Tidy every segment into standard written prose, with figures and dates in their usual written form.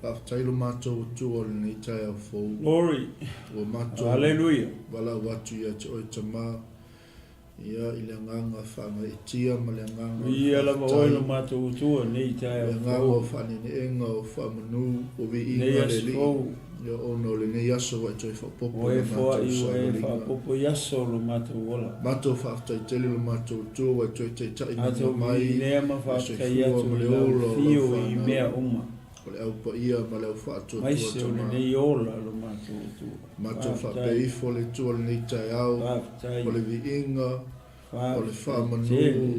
Whakatailo mātou tua le nei taeao fou. Glory. O mātou. Hallelujah. Wala watu ia te 𝚘𝚘𝚏. Ia i le nganga whangaitia ma le nganga. Ia la maoilo mātou tua nei taeao fou. Le nganga o whaneneenga o whamanū o vi inga le li. Ia ono le nei aso wa toi whapopo. O e wha i o e whapopo i aso lo mātou ola. Mātou whakataitele lo mātou tua wa toi te tai mai. Mātou i nea ma whakatai atu lau fio i mea uma. O le au pa ia ma le au whaatua tua. Mai se o le nei ola lo mātou tua. Mātou whapeifo le tua le nei taeao. O le vi inga. O le whamanu.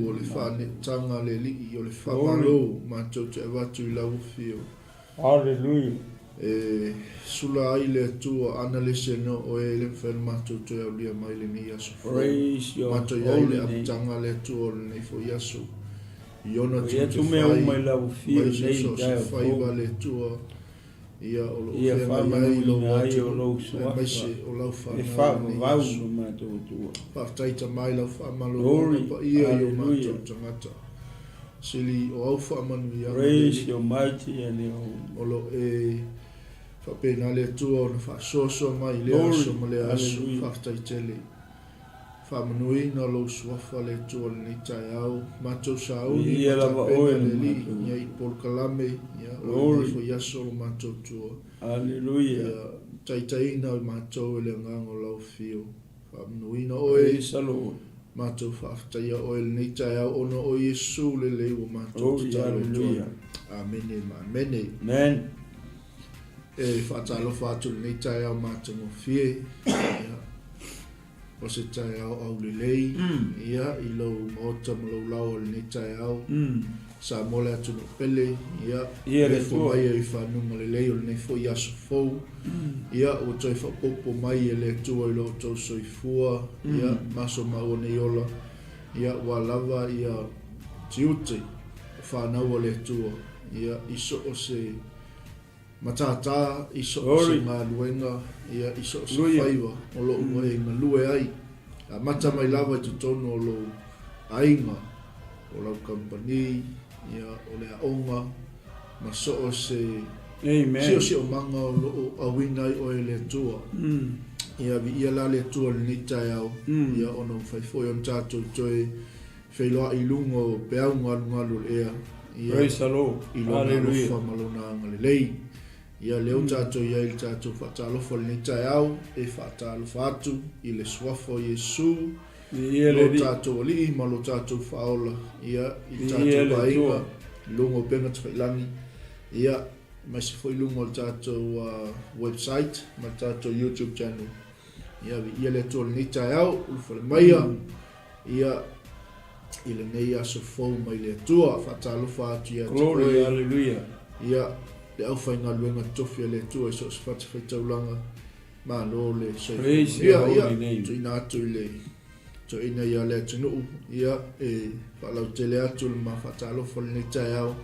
O le whanetanga le li. O le whamalo. Mātou te awatu I lau fio. Hallelujah. Sula ai le tua analise no o e le whel mātou te au lia mai le ni aso. Praise your holy name. Mātou iai le apitanga le tua le nei fo yaso. Iona te te whai, mai lau fio nei taeao whaiwa le tua. Ia o lo ia whamanu lo ai o lo suafa. Maise o lau whanau. E whamavau no mātou tua. Whaktaita mai lau whamalo. Pa ia i o mātou tangata. Sili o au whamanu ia. Praise your mighty and your o lo whapena le tua o na whasoso mai le aso ma le aso whaktaitele. Whamanui na lo suafa le tua le taeao. Mātou sauni matapena le li. Ia I polkalame. Ia o le fo yaso lo mātou tua. Hallelujah. Taitaina o mātou le ngango lau fio. Whamanui na oe. Salo. Mātou whaktaia oe le taeao ono o Yesu le leo mātou tatalo tua. Amene ma amene. Amen. Whatalo whātu le taeao mātou mo fie. O se taeao au le lei. Ia I lau maota ma lau lau le taeao. Sa mole atu no pele. Ia le fo mai I whanunga le lei o le nei fo I aso fou. Ia o toi whapopo mai le tua I lo tau soifua. Ia maso mao nei ola. Ia walawa ia tiute. Fanau le tua. Ia iso o se matata iso o se maluenga. Ia iso o se whaiwa. O lo ua e ngalue ai. Mata mai lava I tutono o lo ainga. O lau company. Ia o le aonga. Ma so o se Amen. Si o manga o lo awina I o le tua. Ia vi ia la le tua le taeao. Ia ono whaifoi on tātou toi whailoa I lungo peau ngalu ea. Praise the Lord. Hallelujah. Malona ngale lei. Ia leo tātou ia I tātou whatalofa le taeao. E whatalofa atu I le swafo Yesu. Lo tātou li ma lo tātou whaola. Ia I tātou vainga. Lungo penga te whailangi. Ia mai se foi lungo o tātou website. Ma tātou YouTube channel. Ia le tō le taeao. Ufa le maia. Ia I le nei aso fou mai le tua. Whatalofa atu ia. Glory, hallelujah. Ia le au whainga luenga tofia le tua. So se whaitaulanga. Malo le soifo. Praise your holy name. Tu ina atu le. Tu ina ia le atunuu. Ia whalau tele atu le ma whatalofa le taeao.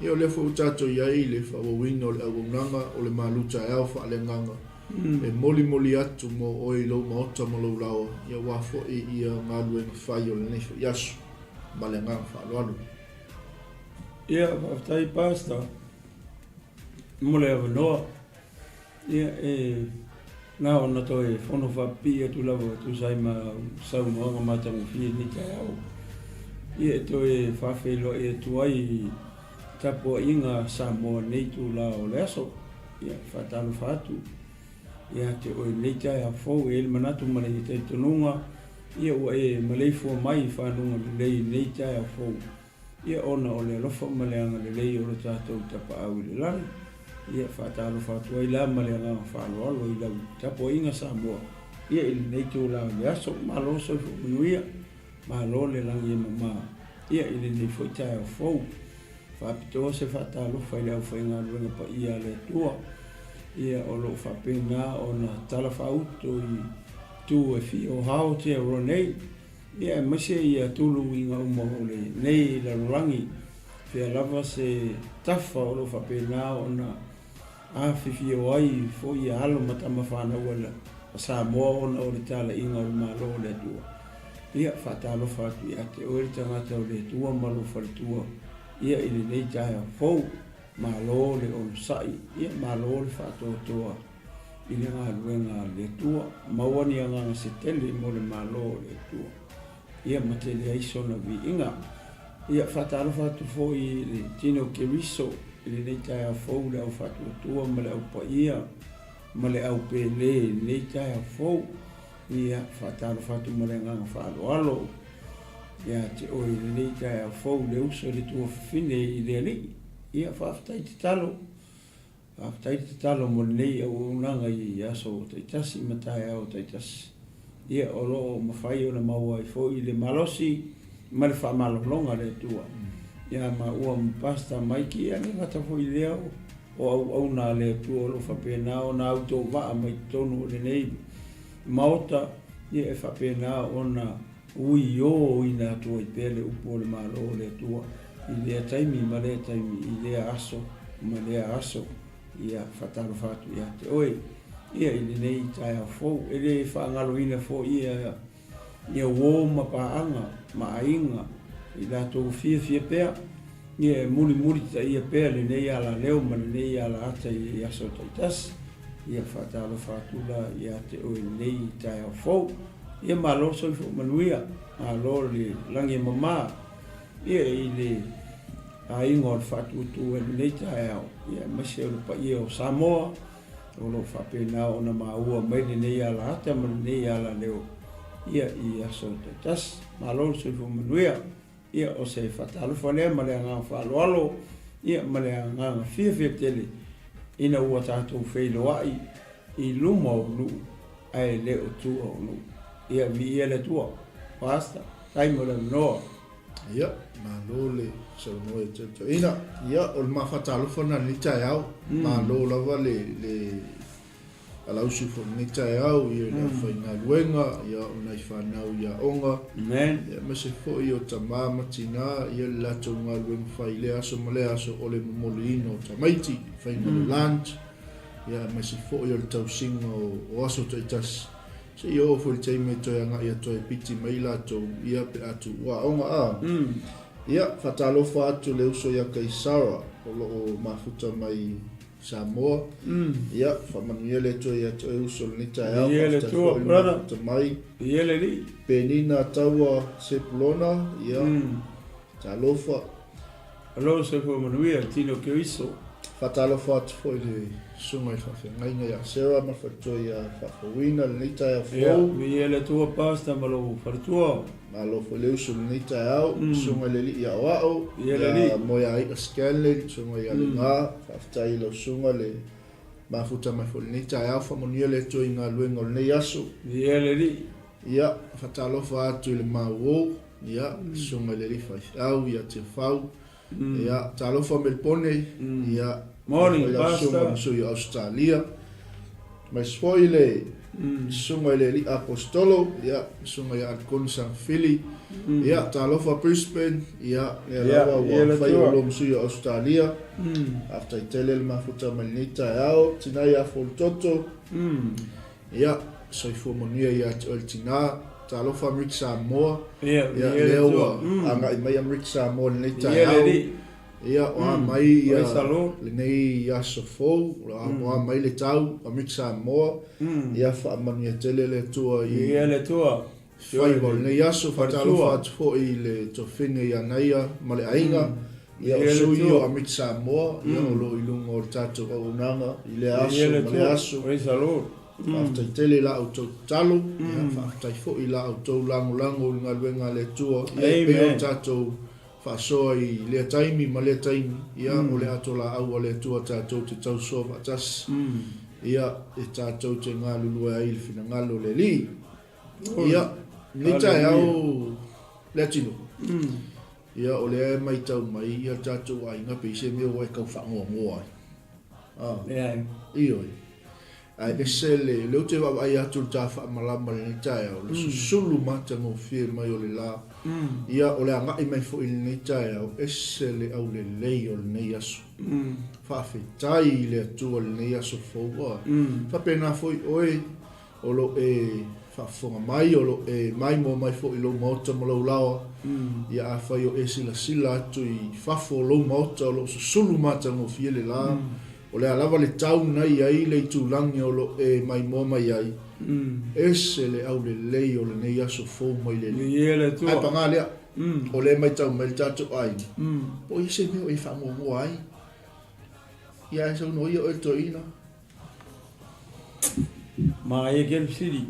Ia o le fo tātou iai le whawawina o le awunanga o le Malū taeao faaleagaga. E moli atu mo o I lau maota mo lau lawa. Ia wafo ia ngaluenga whai o le nei yasu. Ma le nganga whaaloalu. Ia whaftai pastor. Mo le awanoa. Ia nga ona toi whono whapi atu lawa tu saima saunoanga matamu fie ni taeao. Ia toi whawhelo tuai tapo inga Samoa nei tu la o le aso. Ia whatalo whatu. Ia te oi nei taeao fou e manatu male I te tonunga. Ia ua maleifua mai whanunga le lei nei taeao fou. Ia ona o le alofa maleanga le lei o le tātou tapaau le lani. Ia whatalo whatu ai la maleanga whaloalo I lau tapo inga Samoa. Ia I nei tu la le aso malo soifo manuia. Malo le langi mama. Ia I le nei foi taeao fou. Whapitoa se whatalofa I lau whainga luenga pa ia le tua. Ia o lo whapena o na tala whauto I tu e fi o hao te ronei. Ia mase ia tulu inga umaho le nei la rangi. Whia lava se tafa o lo whapena o na awhiwhi o ai fo ia halo matama whanau ala. Samoa o na o le tala inga o Malo le tua. Ia whatalofa atu ia te oere tangata o le tua malo whare tua. Ia I le nei taeao fou. Malo le o sai ia malo le whātoa i le ngā luenga le tua mawani anga se tele mo le malo le tua ia matele aisona vi inga ia whataro whatu fo i le tino keriso i le nei au fau le au whātoa ma le au pa ia ma le au pele nei au fau ia whataro whatu ma le nganga whaaloalo ia te oi le nei au fau le uso le tua whine i le ali ia whaftai te talo mo nei au unanga i aso taitasi ma taeao taitasi ia o loo mawhai o na maua i fo i le malosi ma le whamalolonga le tua ia ma ua mpasta maiki ia ni ngata fo i leo o au na le tua o lo whapena o na auto waa mai tonu o le nei maota ia e whapena o na ui o i na tua i pele upo le malo le tua i lea taimi ma lea taimi i lea aso ma lea aso ia whataro whatu ia te oe ia i nei taeao fau e le whaangaloina fo ia wō ma paanga ma ainga i la tō fia pēr ia muri ta ia pēr le nei ala leo ma le nei ala ata i aso taitas ia whataro whatu la ia te oe nei taeao fau ia malo so i fo manuia malo le langi mama ia i le ainga o le whatutu e nei taeao ia mase o le pa ia o Samoa o lo whapena o na maua mai le nei ala ata ma le nei ala leo ia i aso taitas malo so i fo manuia ia o se whatalo whanea ma le anga whaloalo ia ma le anga fia tele ina ua tātou whailoai i luma o nu ai leo tua o nu ia vi ia le tua pasta taimo le noa ia malo le so no e ina ia o ma whatalo whana ni taeao malo lava le ala usu fo ni taeao ia le whainga luenga ia unai whanau ia onga ia mase fo i o tamama tina ia le lato ngā luenga whai le aso ma le aso o le momolino tamaiti whainga le lunch ia mase fo i o le tausinga o aso taitasi se yo fo le taime toi anga ia toi piti mai lato ia pe atu wa onga ia whatalo atu le uso ia kaisara o lo mafuta mai Samoa ia whamanu le toi ia toi uso le taeao ia le tua brother mai ia le li penina taua sepulona ia talofa alo se fo manuia tino keriso whatalo atu fo le sunga i whawhengainga ia sera ma whatoi ia whawhawina le nei taeao fo ia le tua pasta malo whatua malo fo le uso le nei taeao sunga le li ia oao ia moia i Scanlon sunga ia le ngā whaftai lau sunga le mafuta mai fo le nei taeao whamonia le toi ngā luenga o le nei aso ia le li ia whatalo atu le mauo ia sunga le li whaifau ia te whau ia talofa melpone ia morning pasta sunga Australia mai spoile sunga le li apostolo ia sunga ia 𝗗𝗚𝚙𝚢𝚅 ia talofa Brisbane ia lawa wa fai o msui Australia after tele le mafuta malnita yao tina ia foltoto ia soifo monia ia tina talofa Rick Samoa ia lewa anga mai Rick Samoa le taeao ia o mai ia le nei ia sofo o mai le tau Rick Samoa ia fa mania tele le tua ia le tua fai gol nei ia so fa talofa fo i le tofine ia naia ma le ainga ia o sui o Rick Samoa ia o lo ilunga o tato o unanga i le aso ma le aso after tele la auto talo ia fa tai fo i la auto lango ngā luenga le tua ia pe o tato fa so i le taimi ma le taimi ia o le ato la au le tua tato te tau so fa tas ia e tato te ngā lulu ai le fina ngalo le li ia ni taeao latino ia o le mai tau mai ia tato ai ngā peise me o e kau whangoa ai iyo ai besele le te wa ai atu ta fa malama le taeao le sulu mata mo fie mai o le la ia o le anga i mai fo i le taeao esele au le lei o le nei aso fa fetai le atu o le nei aso fo wa fa pena foi oe o lo whaafonga mai o lo mai mo mai fo i lo maota mo lau lawa. Ia a whai o sila atu i whafo lo maota o lo susulu mata mo fiele la. O le alawa le tau nai ai le tūlangi o lo mai mo mai ai. Ese le au le lei o le nei aso fōu mai le le. Ai panga lea. O le mai tau mai le tatu ai. O ise meo e whangongo ai. Ia e sau no ia o e toina. Ma e Gel City.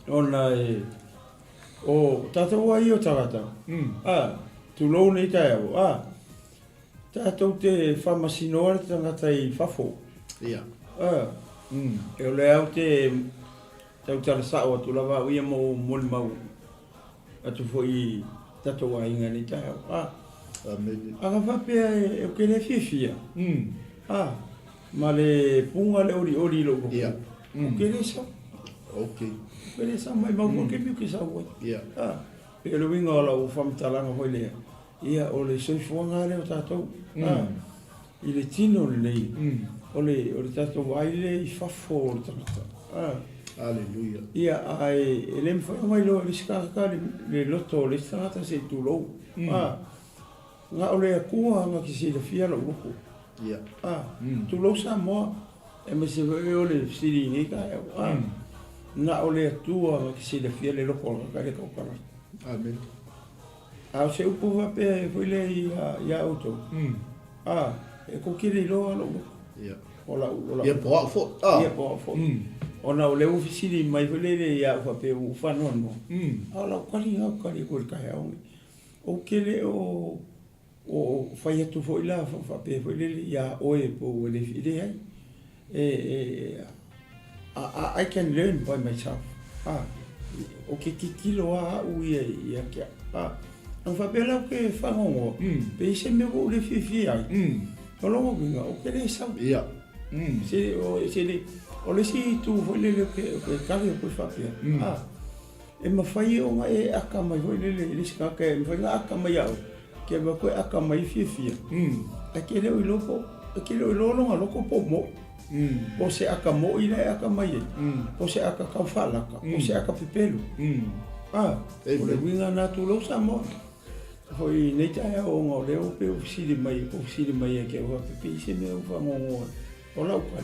Ona e o tatou ai o tagata. Tu lou nei taeao. Tatou te whamasinoa te tangata i whafo. Ia. E o le au te tau tara sao atu lawa uia mo moli mau. Atu fo i tatou ai ngani taeao. Aka whapea e o kene fia. Ma le punga le ori loko. Ia. O kene sa. Okay. Kene sa mai mau ke miu ke sa wai. Ia. E le winga o lau whamtalanga hoi lea. Ia o le soifuanga le o tatou. I le tino le nei. O le tatou ai le i whafo o le tangata. Alleluia. Ia ai e le mwhai mai lo le skaka le loto le tangata se tūlou. Nga o le akua nga ki se le fia lo loko. Ia. Tūlou sa moa. E me se vei o le siri ngai ka e. Nga o le atua nga ki se le fia le loko ka le kaukara. Amen. A se upu wape e while i auto. E ko kiri loa lo. Ia. Ola. Ia poa fo. Ia poa fo. Ona o le ufisiri mai while le ia wape u whanon mo. Ola kari ko le kahe aungi. O kele o whai atu fo ila wape while le ia oe po le while ai. I can learn by myself. O ke kikilo a ui ia kia. Ang whapela ke whangongo, pe se me ko le fifi ai. O longo kinga, o ke le sau. Ia. O le si tu whole le ke kari o koe whapea. E mawhai o nga e aka mai whole le sikaka e mawhai nga aka mai au. Ke ma koe aka mai fifi. A ke leo i loko, a ke leo i lolonga loko po mo. Po se aka mo i le aka mai e. Po se aka kaufalaka, po se aka pipelu. O le winga na tu lo sa mo. Hoi nei taeao o ngā leo pe ofisiri mai e ke ua pepe i se mea u whangongoa. O lau kai.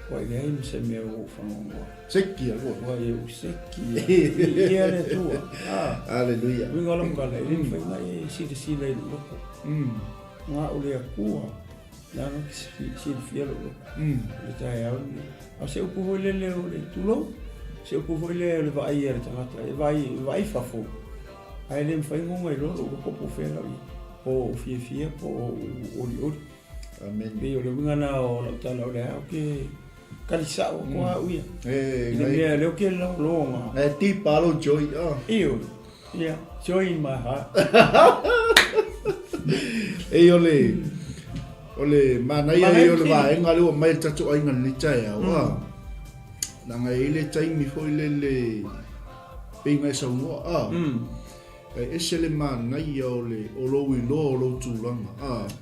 Wai le haim se mea u whangongoa. Seki a koa. Wai e u seki. Ia le tua. Alleluia. Winga lam kala e rin whai mai e sila i loko. Ngā o le akua. Nanga ki sila fia loko. Le taeao ni. A se upu hoi le leo le tulou. Se upu hoi leo le vai e re tangata. E vai fafo. Ai le mwhai ngonga i lolo o popo whera i. Po fia, po ori. Amen. Be o le wingana o lau tala o le hao ke kalisa o koa uia. E le mea leo ke lau longa. E ti palo joy. Iyo. Yeah. Joy in my heart. E ole manai e ole va enga le o mai tatu ai ngani taeao. Nanga ile taimi foi le pinga sa mo. E se le manai o le oloi lo lo tūlanga.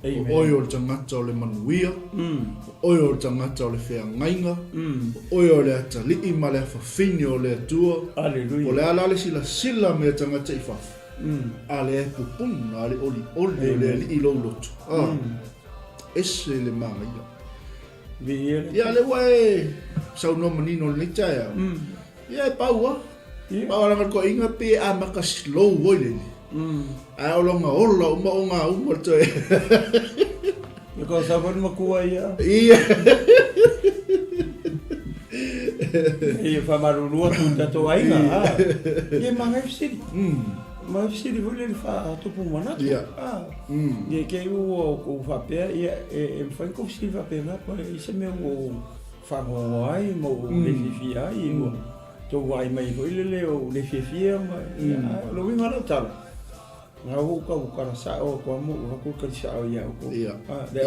Oi o le tangata o le manuia. Oi o le tangata o le whengainga. Oi o le atalii ma le awhawhini o le atua. Alleluia. O le ala le sila me tangata i whafu. A le e pupuna, a le oli le li lo lotu. Ese le manai. Ia le wae sau no manino le taea. Ia e paua. Pawaranga ko inga pe a maka slow wole. A olonga ola uma onga uma toe. Ko sa bon makua ia. Ia. E fa marulua tu tato ainga. Ia manga fsiri. Ma fsiri wole fa topo mana. Ia. Ia ke u ko fa pe ia e fa ko fsiri fa pe na pa se me o fa mo ai mo le fifi ai mo. To wai mai hoi le o le fia mai lo winga la tala nga o ka sa o ko mo ko ka sa o ya ko le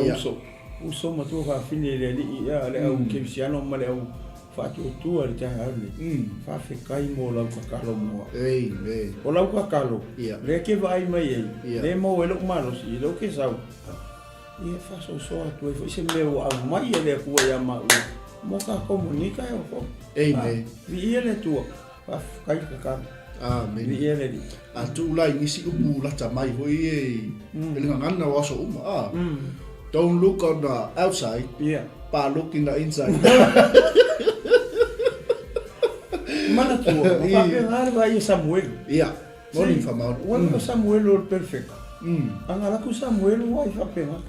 uso ma to fa fini le ia le o ke siano ma le o fa tu le ta le fa fe kai mo la ka lo mo o la ka lo le ke vai mai le mo lo malo si lo ke sa ia fa so tu e se me o mai le ko ya ma Moka komunika yo ko. Amen. Vi ele tua. Pa kai ka. Amen. Vi ele di. Tu lai nisi upu lata mai hoi e. Ele ngana waso uma. Don't look on the outside. Yeah. But look in the inside. Mana tua. Pape ngar vai Samuel. Yeah. Morning famau. Wala Samuel or perfect. Angala ku Samuel wai fa pena.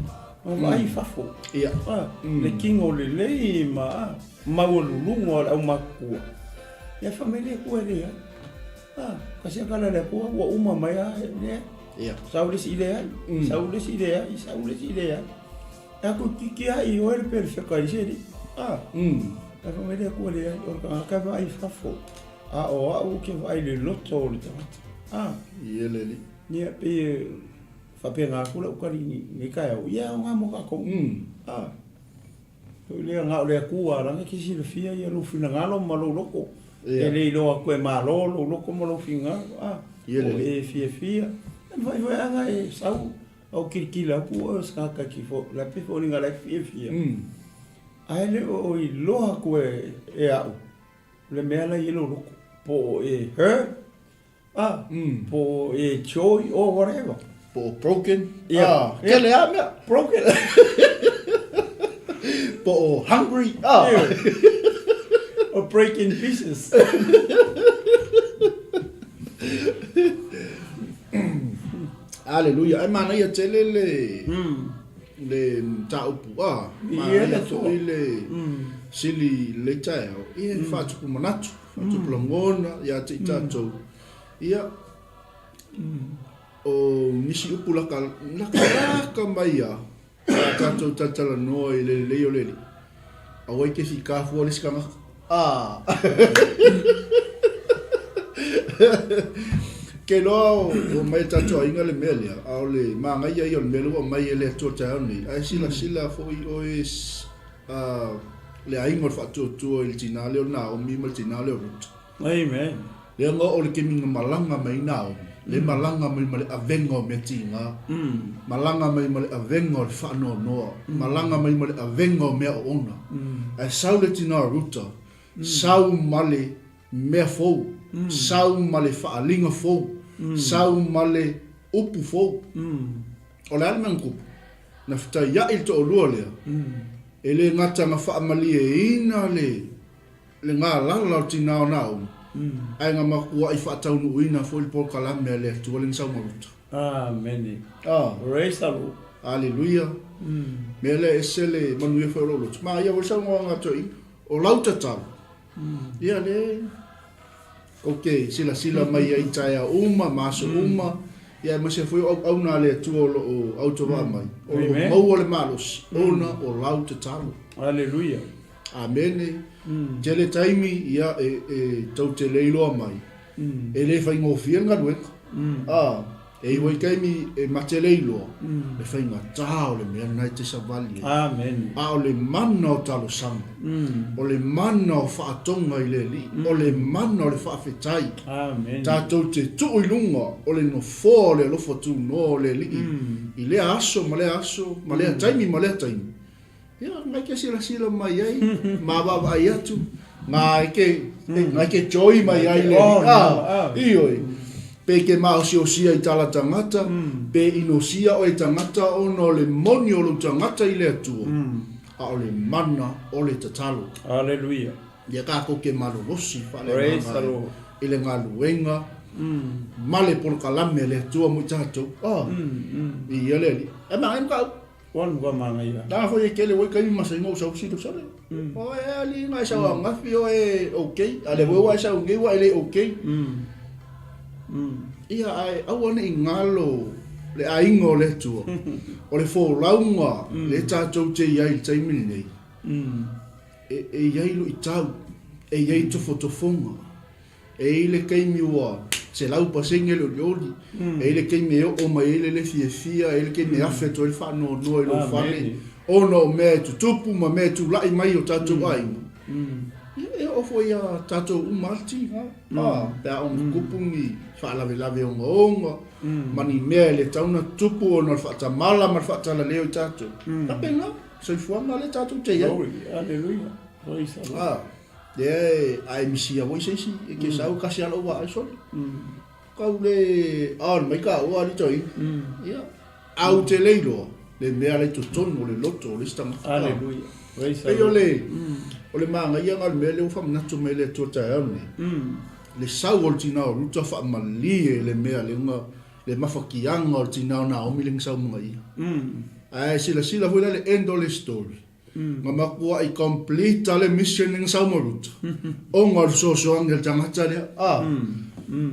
Wai fa fo. Yeah. Le king o le ma o lungo au makua. Ya família ku ele. Kasi kala le ku wa uma mai ne. Yeah. Saules idea. Saules idea. Aku kiki ai o ele perfect ai seri. La família ku ele o ka vai fa fo. O que vai le loto le tamata. Yeleli. Ni pe fa pe nga kula ukari ni kai o ya nga mo ka ko. Le nga le ku ara nga kisi le fia ya lu fina nga lo malo loko. Ele lo ko malo lo loko mo lo finga. Yeleli. E fia. Vai nga e sau o kirkila ku o ska ka ki fo la pe fo nga la fia. Ai o I lo ko e au. Le mela yelo loko. Po e her. Po e joy or whatever. Po broken. Yeah. Kele amia. Broken. Po hungry. Or break in pieces. Hallelujah. Ai mana ia tele le taupu. Ia to le sili le taeao. Ia fatu ku manatu. Fatu plangona ia te tatou. Ia o nisi upu laka mai ia tatou tatala noa I le leo lele awai ke fika fua le sikanga ke loa o mai tatou inga le mea lea au le maangai ia o le mea lua mai ele atua taeao nei ai sila fo I o le ainga o le whaatuatua I le tina leo na o mima le tina leo ruta. Amen. Le nga o le keminga malanga mai nao. Le malanga mai male avenga o metinga. Malanga mai male avenga o le whanua noa. Malanga mai male avenga o mea o ona. Ai sau le tina ruta. Sau male mea fou. Sau male whaalinga fou. Sau male upu fou. O le alima nkupu. Na whita ia il to o lua lea. E le ngata nga whaamali e ina le ngā lala o tina o nao. Ai nga makua I whaataunu uina fo I po kalame le tuwaling sau maruta. Amen. Praise the Lord. Hallelujah. Me le esele manuia whaurolo. Ma ia wal sau ngā toi o lauta tau. Ia le. Ok, sila mai ai taia uma, maso uma. Ia mase foi au na le tuolo o autowa mai. O mau le malos. Ona o lauta tau. Hallelujah. Amen. Tele taimi ia tau te leiloa mai. E le whai ngofia ngā rueka. E iwai kaimi e mate leiloa. Le whai ngā tāo le mea nai te savali. Amen. O le mana o talo sanga. O le mana o whaatonga I le li. O le mana o le whaafetai. Amen. Tātou te tuu ilunga. O le no fō le lofo tū no le li. I le aso, ma le aso. Ma le taimi, ma le taimi. Ia, ngai ke sila mai ai, mawawa ai atu, ngai ke joy mai ai le, ioi. Pe ke maosi o sia I tala tangata, pe ino sia o I tangata ono le moni o lo tangata I le atua, a o le mana o le tatalo. Hallelujah. Ia kako ke malolosi, Praise the Lord. I le ngā luenga, male polo kalame le atua mui tātou, I ele li. E maa imkau, One wa manga ia. Da foi aquele o que mas não só se sabe. O é ali na essa uma fio é ok. Ale o essa o que o ele ok. Ia ai awana ingalo le aingo le tu. O le fo launga le tatou te ia I taimi nei. E ia lo I tau. E ia to fotofonga. E ile kaimi wa se lau pasenga lo yoli. E ile kaimi o mai le fia ele ke me afeto il fa no lo fale. O no me tu tupu ma me tu lai mai o tatou ai. E o foi a tatou umalti pa on kupungi fa lave onga mani me le tauna tupu o no fa tamala ma fa tala leo tatou. Ta pena so fuanga le tatou te ia. Hallelujah. ai misia voi sesi ke sau kasi alo wa so kau le on mai ka o ali toi ia au te leilo le mea le totono le loto le stanga aleluia e ole manga ia ngal me le fam na me le to taeao le sau o tina o ruta fa mali le mea le mafakianga o tina na o miling sau mai ai sila foi le end of the story ngama kuwa I complete le mission ng sau marut o ngal so angel tangata le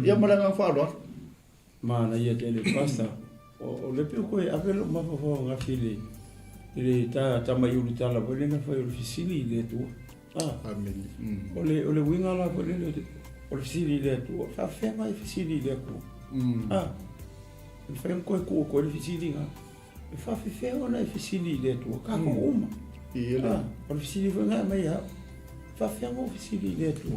ia malanga fa lo mana ia tele pasta o le piu ko avelo mafofo nga fili ile ta mai ulu tala bo le nga fa ulu fisili le tu amen ole winga la bo le ole fisili le tu fa fe mai fisili le ko il fa ko le fisili nga fa fe ona fisili le tu ka ko uma ole fisili nga mai ha fa fe mo fisili le tu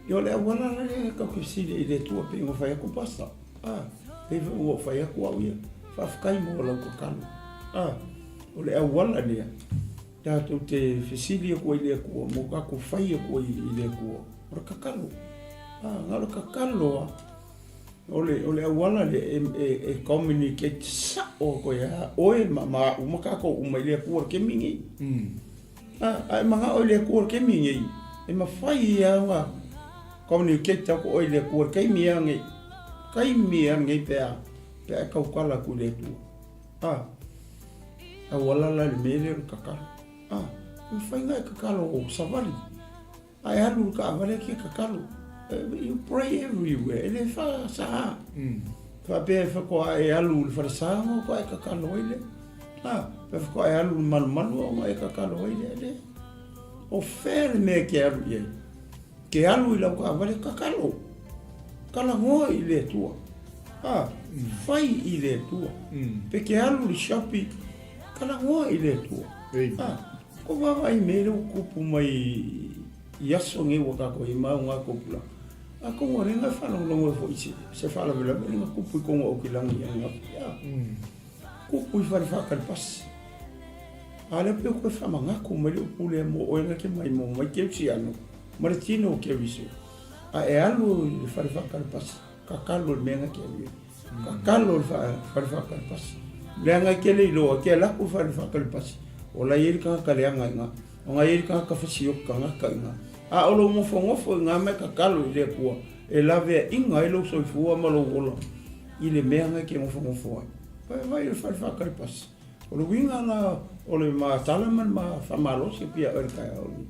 yo le wala le ka fisili le tu pe ngo fa ko pasta pe o fa ya ko ia fa kai mo la ko kan o le wala le ta to te fisili ko ile ko mo ka ko fa ia ko ile ko o ka kalo ngalo ka kalo o le wala le e communicate sa o ko ya o ma ka ko uma ile ko ke mingi ai manga o le ko ke mingi e ma fa ia nga communicate ko ile ko ke mingi kai mia ngai pe ka kala ku le tu wala la le mele ka ka mi fai ngai ka kalo o savali ai halu ka vale ki ka kalo you pray everywhere ele fa sa fa pe fa ko ai halu fa sa mo ko ka kalo ile pe fa ko ai halu mal o mai ka kalo ile o fer me ke halu ila ka vale ka kalo kala ngoa ile tua fai ile tua pe ke alu li shopi kala ngoa ile tua ko va ai mele kupu mai yaso nge waka ko ima nga kupula ako mo renga fa no lo fo isi se fa la vela nga kupu ko ngo kilangi nga kupu fa ka pas ale pe ko fa manga ko mo le pule mo o nga ke mai mo mai ke siano martino ke viso e alu le farifaka le pasi kakalo le menga ke ali kakalo le farifaka le pasi lenga ke le lo ke la ku farifaka le pasi o la yiri ka le nga o nga yiri ka fasio ka nga o lo mo fo nga me kakalo le ku e la ve inga lo so fu malo wolo ile menga ke mo fo vai le farifaka le pasi o lo winga na o le ma talaman ma fa malo se pia o ka o ni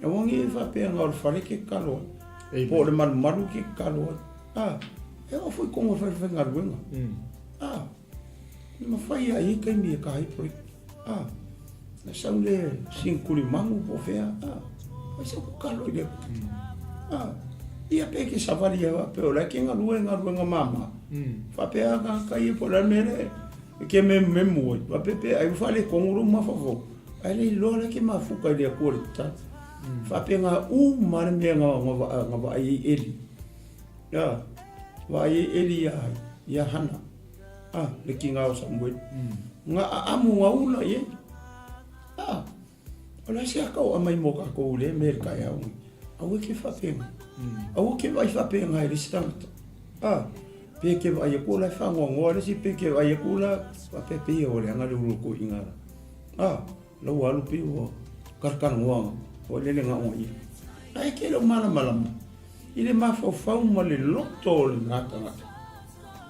e wongi fa pe nga o farike kalo po le malu ki kalo e o foi como foi vengar wenga ma fai ai kai mi ka ai pro na saule sinkuli mangu po fea ma se ko kalo ile ia pe ke savali ya pe o la ki nga luenga mama fa pe aga kai po la mere ke me mo pa pe ai fa le konguru ma fofo ai le lo la ki ma fuka ile ko ta fa pe nga mar me nga va ai eli va ai eli ya hana le kinga o samwe nga amu nga ula ye ola sia ka o mai mo ka ko le merka ya o ke fa pe o ke vai fa pe nga le stanta pe ke vai ko la fa ngo le si pe ke vai ko la fa pe o le nga le ko ingara lo walu pe o karkan ngo o le nga o i ai ke lo mala ile ma fa ma le loto le ngata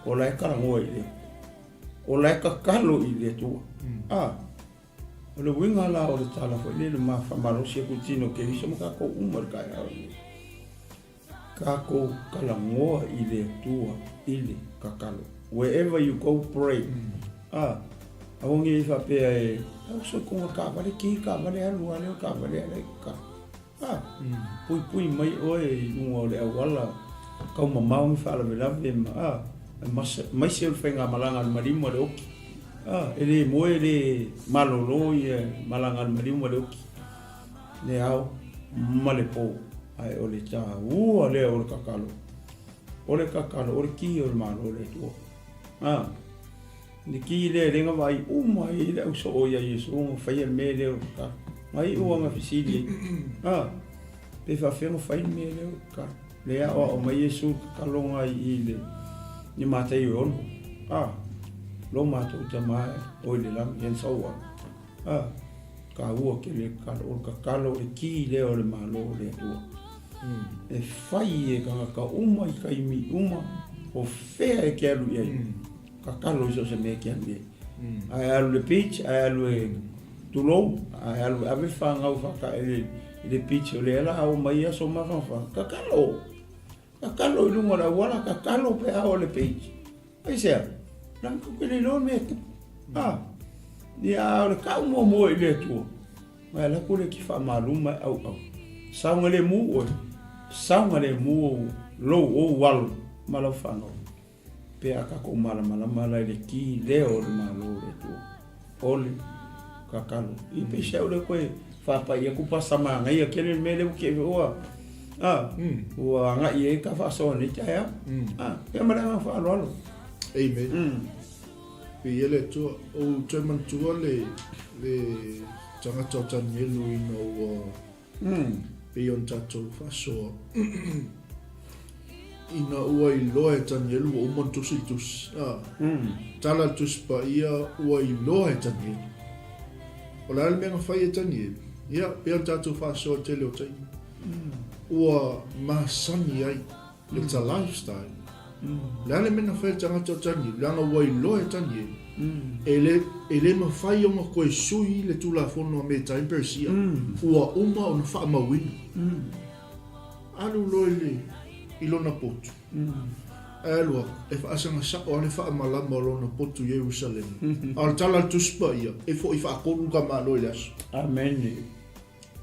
o la ka ngo ile o la ka kalo ile tu o le winga la o le tala fo le ma fa malo se ku tino ke viso ka ko umar ka ya ka ko kala ngo ile tu ile ka kalo wherever you go pray awongi fa pe so ko ka vale ki ka vale alu ale ka vale ale ka pui mai oi no le wala ka mamau mi fa la vela mai se fenga malanga marimo le oki ele mo ele malolo ye malanga marimo le oki le au malepo ai ole ta ole ole kakalo ole ki ole malo le tu ni ki le renga vai mai le so o ya yesu o fa ye me le ka Mai uanga fisili. Pe fa fengo fai me leo ka. Le o mai Yesu kalonga I le. Ni mata I ono. Lo mata o tama o le lam yen sawa. Ka ua ke le kalo ka kalo e ki leo le malo le tua. E fai e ka uma I kaimi uma o fea e ke alu iai. Ka kalo iso se me ke alu iai. Ai alu le pitch, ai alu e tulou, ai alu ave whangau whaka e le pitch o le ala au mai aso mawhawha. Ka kalo I lunga la wala, ka kalo pe au le pitch. Ai sea, nang kukele lo me tu. Ni au le kau mo I le tua. Mai ala kule ki wha Malū mai au. Saunga le mu oi. Saunga le mu lo o walu malau whanau. Pe aka ko mala le ki leo le Malū le tua. Ole kakalo. I pe shau le koe whapa ia kupa sama ngai a kene mele uke ua. Ua ngai e ka whasoa ni taeao. Pea maranga whaalo alo. Amen. Pe ele tua o tue mantua le tangata o tanielu ina ua pe on tatou whasoa. Ina ua I loa e tanielu o umon tusi tusi. Tala tusi pa ia ua I loa e tanielu. O la menga whai e tanielu. Ia, pe on tatou whasoa te leo tai. Ua mahasani ai. It's a lifestyle. Lale menga whai tangata o tanielu. Langa ua I loa e tanielu. Ele ma whai o ma koe sui le tula whono a me time persia. Ua uma o na wha mawina. Alu loe I lona potu. Alua, e whaasanga sa o ale wha malama o lona potu Jerusalem. Al tala tuspa ia, e fo I whaakolu ka malo I le aso. Amen.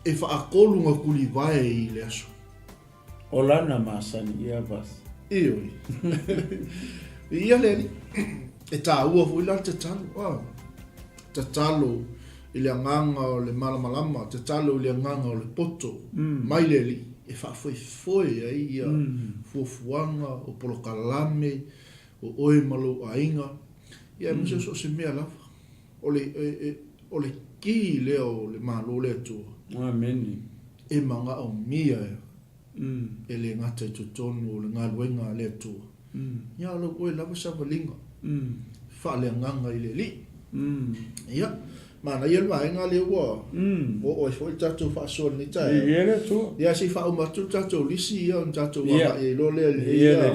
E whaakolu nga kuli vae I le aso. O lana masani ia vas. Ioi. Ia leni, e tā ua fu ila te talo. Te talo I le anganga o le malamalama, te talo I le anganga o le poto. Mai leli. E whaafoe ai ia fuafuanga o polokalame o oe malo ainga ia mse so se mea lava o le ki leo le Malū le tua Amen. e manga o mia e le ngata I tutonu o le ngaluenga le tua ia lo oe lava savalinga faaleagaga I le li ia mana ia vaenga le ua o foi tatou whaasoa ni tae Ia le tua. ia si whaumatu tatou lisi ia on tatou wama e lo le ia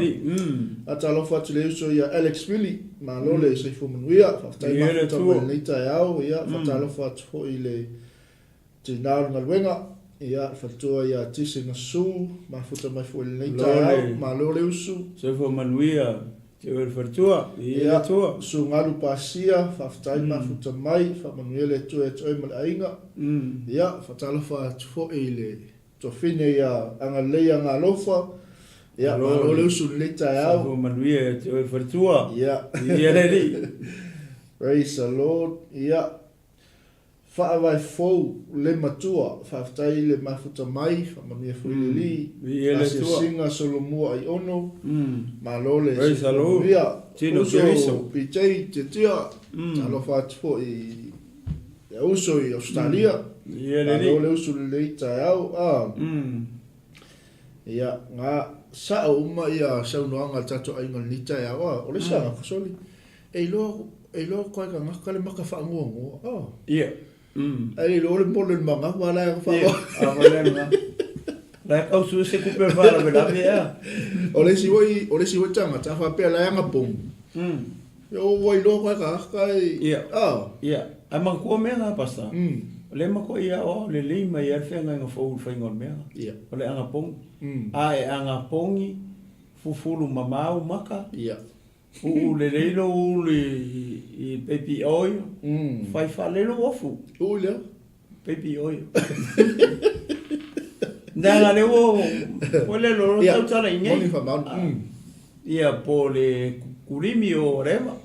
a talo whatu le uso ia Alex Willy ma lo le se fumanuia whaftai mafuta ni taeao ia whatalo whatu ho I le tinaru ngaluenga ia whatua ia tisi na su mafuta mai fo ni taeao ma lo le uso se fumanuia te wer fartua ia tua su ngalu pasia whaftai mafuta mai whamanuia le tua e toi mal ainga ia whatalo whatu ho le tofine ia anga leia ngā lofa ia ma lo le uso ni taeao se fumanuia te wer fartua ia ia le li praise the Lord ia whaawai fou le matua whaftai le mafuta mai whamania fui le li ia le ase tua singa solomua ai ono ma lo le Praise the Lord. ia Tino uso Keriso. pitei te tia talo whatu fo I uso I Australia ia le ma lo li le uso le taeao ia ngā sa uma ia saunoanga tato ainga ni taeao o le sanga fasoli e lo koe ka ngaka le maka whaangoa ia ai lo le mole manga wala ia fa avalema la kausu se kupe fara bela ia o le si woi tanga ta fa pe la nga pom yo woi lo ka kai ia ia amang ko me nga pasta le ma ko ia o le lima ia fenga nga fo fa ngol me ia o le anga pong ai anga pongi fufulu mamau maka ia le leilo le I baby oil fai fa le lo ofu Ulia baby oil nanga le wo le lo tau tala Moni ingai fa mau ia po le kurimi o rema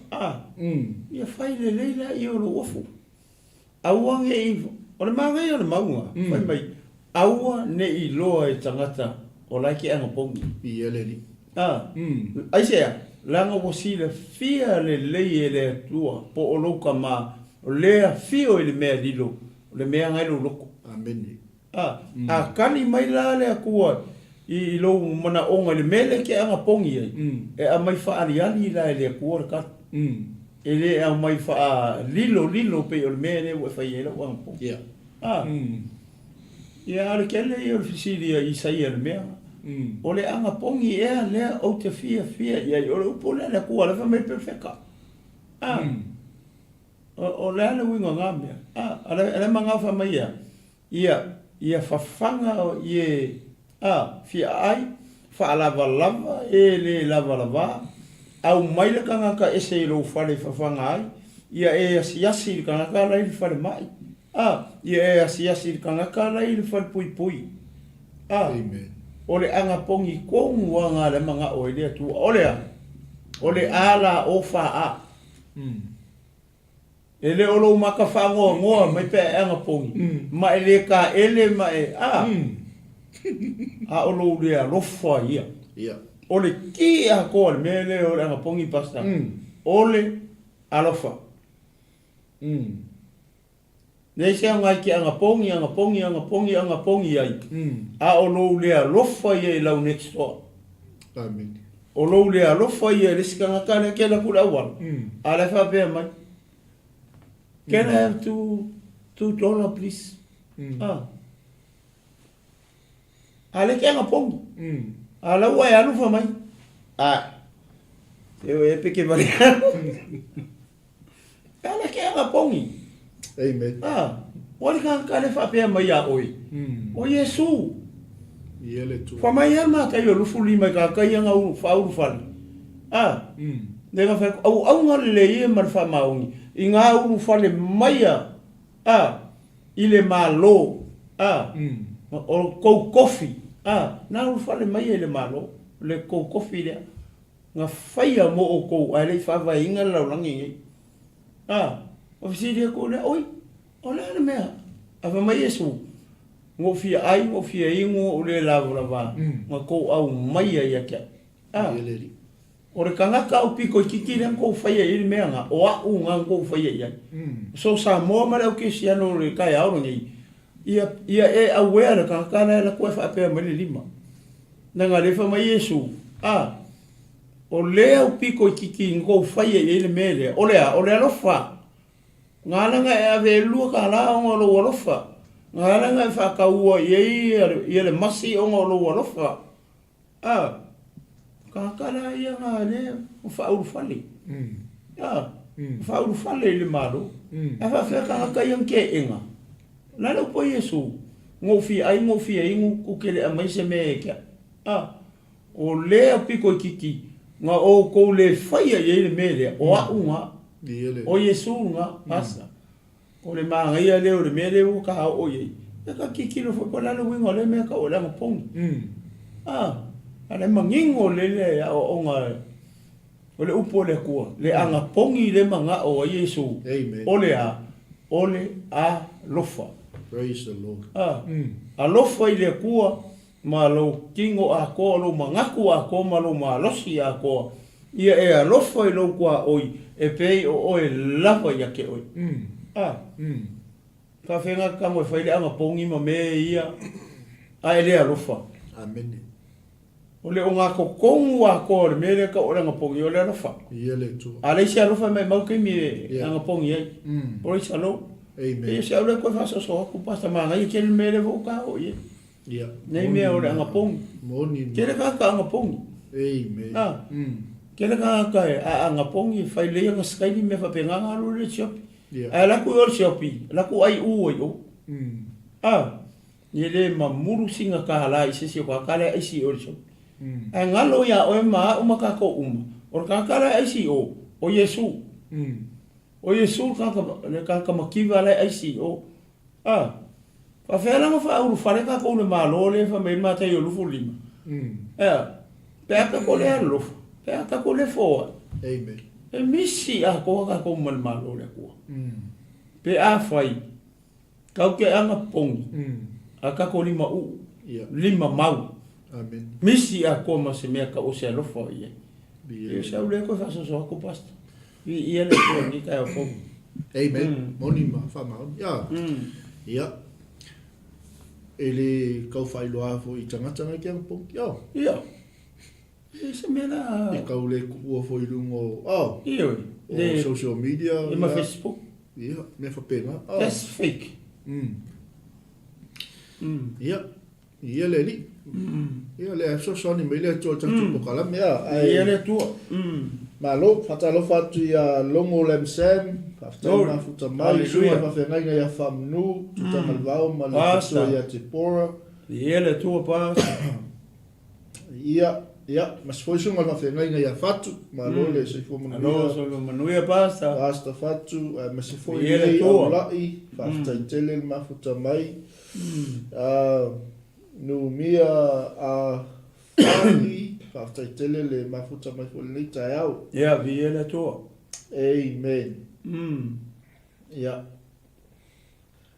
ia fai le leila I o lo ofu aua nge ivo o le maa ngai o le maunga fai mai aua ne I loa e tangata o laiki anga pongi ia le li ai sea langa wasila fia le lei e le tua po o loka ma o lea fio I le mea lilo le mea ngai loko. Amen. A kani mai la le akua I lo mana onga le mele ke anga pongi ai. E a mai wha ariani la le akua le kat. E le a mai wha lilo pe o le mele ua whai e la wang pongi. Ia ale kele I o le fisiria I sai le mea. O le anga pongi ea lea o te fia ia o le upo le akua le wha mai perfeka. O le ana winga ngā mea. Ale mangafa mai ia. Ia whawhanga o ie fia ai, whaalava e le lava au mai le kangaka ese I lo whare whawhanga ai, ia e asiasi le kangaka lai le whare mai, ia e asiasi le kangaka lai le whare pui. Amen. O le anga pongi kongu wanga le mga o ele atua, o le ala o wha Ele olo maka whangoa ngoa mai pe anga pongi. Ma ele ka ele ma olo lea lofa ia. Ole ki a koa le mele o le anga pongi pasta. Ole alofa. Nei se ngai ki anga pongi ai. A olo lea lofa ia I lau next door. Amen. Olo lea lofa ia le sikanga kane ke la kula wala. A le wha pia mai. Can I have $2 please? Ale ke anga pongi. Ala wai anu fa mai. Eu e peke bari. Ale ke anga pongi. Amen. Wali ka le fa pe mai a oi. O Yesu. Iele tu. Fa mai ama ka yo lufu lima ka anga u fa u fa. Nega fa au ngale le e mar fa maungi. I ngā uru whale maia, I le Malo, o kou kofi, nā uru whale maia I le Malo, le kou kofi lea, ngā whaia mo o kou, ai lei whawa inga lau langi ngai. O whisiria kou lea, oi, o lea le mea, a wha mai esu, ngō fia ai, ngō fia ingo o le lawa, ngā kou au maia ia kia. Ieleri. O re kangaka o piko I kiki le kou whaia I le mea ngā, o au ngā kou whaia I ai. So sa moa mara o ke si ano le kai aoro ngai, ia e awea le kangaka na e la koe whaapea mai le lima. Na ngā lefa mai Yesu, o lea o piko I kiki kou whaia I le mea lea, o lea alofa. Ngā langa e ave lua ka la o ngā lo alofa. Ngā langa e whakaua I le masi o ngā lo alofa. Kakara ia ngā le o whauru whale. Whauru whale I le Malo. E whawhia kangaka iang ke inga. Nara upo Yesu. Ngō fia ingu kukele a mai se mea kia. O lea piko I kiki. Ngā o kou le whaia I le mea lea. O au ngā. O Yesu ngā pasa. O le maa ia leo le mea leo ka hao o iei. E ka kiki lo fweko lalo wingo le mea ka o langa pongi. Ale mangingo le o nga o le upo le kua le anga pongi le manga o Yesu. Amen. Ole a lofa. Praise the Lord. A lofa I le kua ma lo kingo a ko lo mangaku a ko ma lo malosi a ko ia e a lofa I lo kua oi e pei o e lava ia ke oi. Ka whenga ka mo whaile anga pongi ma me ia a ele a lofa. Amen. O le o ngā kokongu a ko le mele ka o ranga pongi o le alofa. Iele tu. A le se alofa mai mau keimi e anga pongi ai. O le se alo. Amen. E se alo koe whasa so aku pasta maa ngai ke le mele vo ka o ie. Nei mea o le anga pongi. Moni. Kere ka anga pongi. Amen. Kere ka a anga pongi whai le anga skaini me whapenga ngā alo le siopi. A laku o le siopi. Laku ai u oi o. Ie le ma muru singa ka hala I se si o ka kale ai si o le siopi. E ngalo ia o e maa umaka ko uma. O kakara aisi o Yesu. O Yesu le kakamakiwa le aisi o. Fa whera ma wha uru whare ka ko le Malo le wha mei mata I o lufu lima. Pea ka ko le alofa. Pea ka ko le foa. Amen. E misi a ko ka ko man Malo le kua. Pea whai. Kau ke anga pongi. A ka ko lima u. Lima mau. Amen. Misi a ko ma se mea ka o se alofa ia. E se au le ko fa so ko pasta. Ia le ko ni ka o pongi. Amen. Moni ma fa ma. Ya. Ia. Ele kau whailoa fo I tangatanga ki ang pong. Ia. Se mena. E kau le kua fo I lungo. Ia. O social media. E ma Facebook. Ia. Me whapenga. That's fake. Ia. Ia le li. Ia le so soni me le tō tatu pokala mea. Ia le tua. Malo, whatalo whatu ia longo lem sem. Whaftai mafuta mai. Sua mawhengai ia whamnu. Tuta malvau ma le katua ia te pora. Ia le tua pa. Ia. Ia. Mas foi sunga mawhengai ia whatu. Malo le se fo manuia. Malo so manuia pasta. Pasta whatu. Mas se foi Ia le nei tua. au lai. Whaftai tele mafuta mai. No mia a whani, whaftai tele le mafuta mai fo le taeao. Ia, via le toa. Amen. Ia.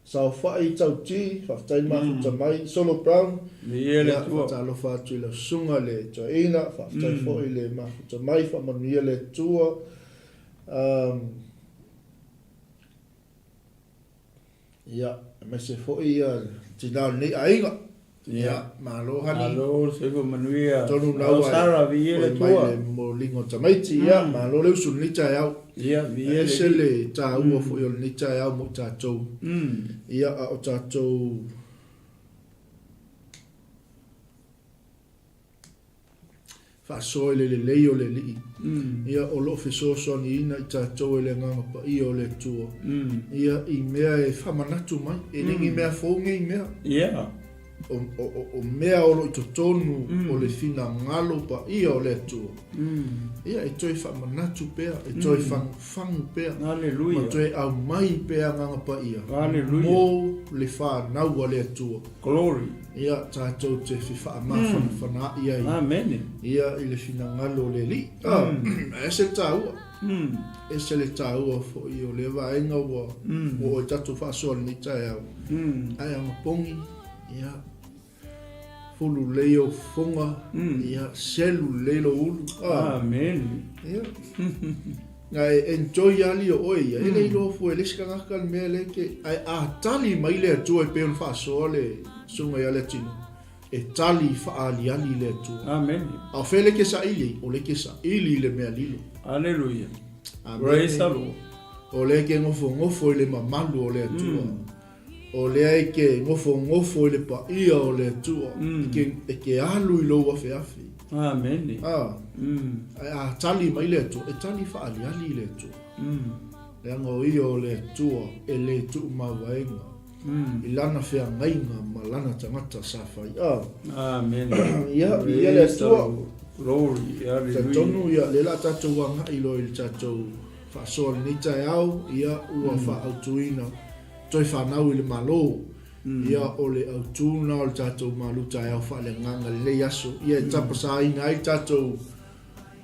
Sao whai tau ti, whaftai mafuta mai, Solo Brown. Via le toa. Whatalo whatu I le sunga le toina, whaftai fo I le mafuta mai, whamanuia le tua. Ia, me se fo I tinau nei ainga. Ia, malo hani. Malo, se ko manuia. Tonu nau ai. Sara, via le toa. Mai le mo lingo tamaiti, ia, malo leu sun ni taeao. Ia, via le. Se le ta ua fo I ni taeao mo tātou. Ia, a o tātou. Whasoi le lei o le li. Ia, o lo fiso soni ina I tātou le nganga pa I o le tua. Ia, I mea e whamanatu mai. E ningi mea fōngi I mea. Ia. O mea o lo I totonu o le fina ngalo pa I o le tua. Ia, e toi whamanatu pea. E toi whangu pea. Halleluja. Ma toi au mai pea nganga pa ia. Halleluja. Mo le whanau a le tua. Glory. Ia, tātou te whiwha mawhana whana ia I. Amen. Ia, I le fina ngalo le li. E se tāua. E se le tāua fo I o le waenga ua. O o tatu whasoa ni taeao. Ai anga pongi. Ia. Fulu leo fonga. Ia, selu lelo ulu. Amen. Ia. Ngai enjoy ali o oi. E le ilo fu e leska ngaka mea leke. Ai a tali mai le atua e peon whasoa le sunga ia le tino. E tali whaali ali le atua. Amen. A whele ke sa ili. O le ke sa ili le mea lilo. Halleluja. Amen. Praise the Lord. O le ke ngofo I le mamalu o le atua. O le ai ke ngofo I le pa ia o le atua. E ke alu I lo wa feafi. Amen. A tali mai le atua. E tali whaali ali le atua. Le anga o ia o le atua. E le tu mawaenga. I lana whea ngainga ma lana tangata sa whai. Amen. Ia le atua. Glory. Hallelujah. Tonu ia le la tatou wanga I lo I tatou whasoa ni taeao. Ia ua whaautuina. Toi whanau I le Malo. Ia o le autuna o le tatou Malū taeao faaleagaga lelei aso. Ia e tapasaina ai tatou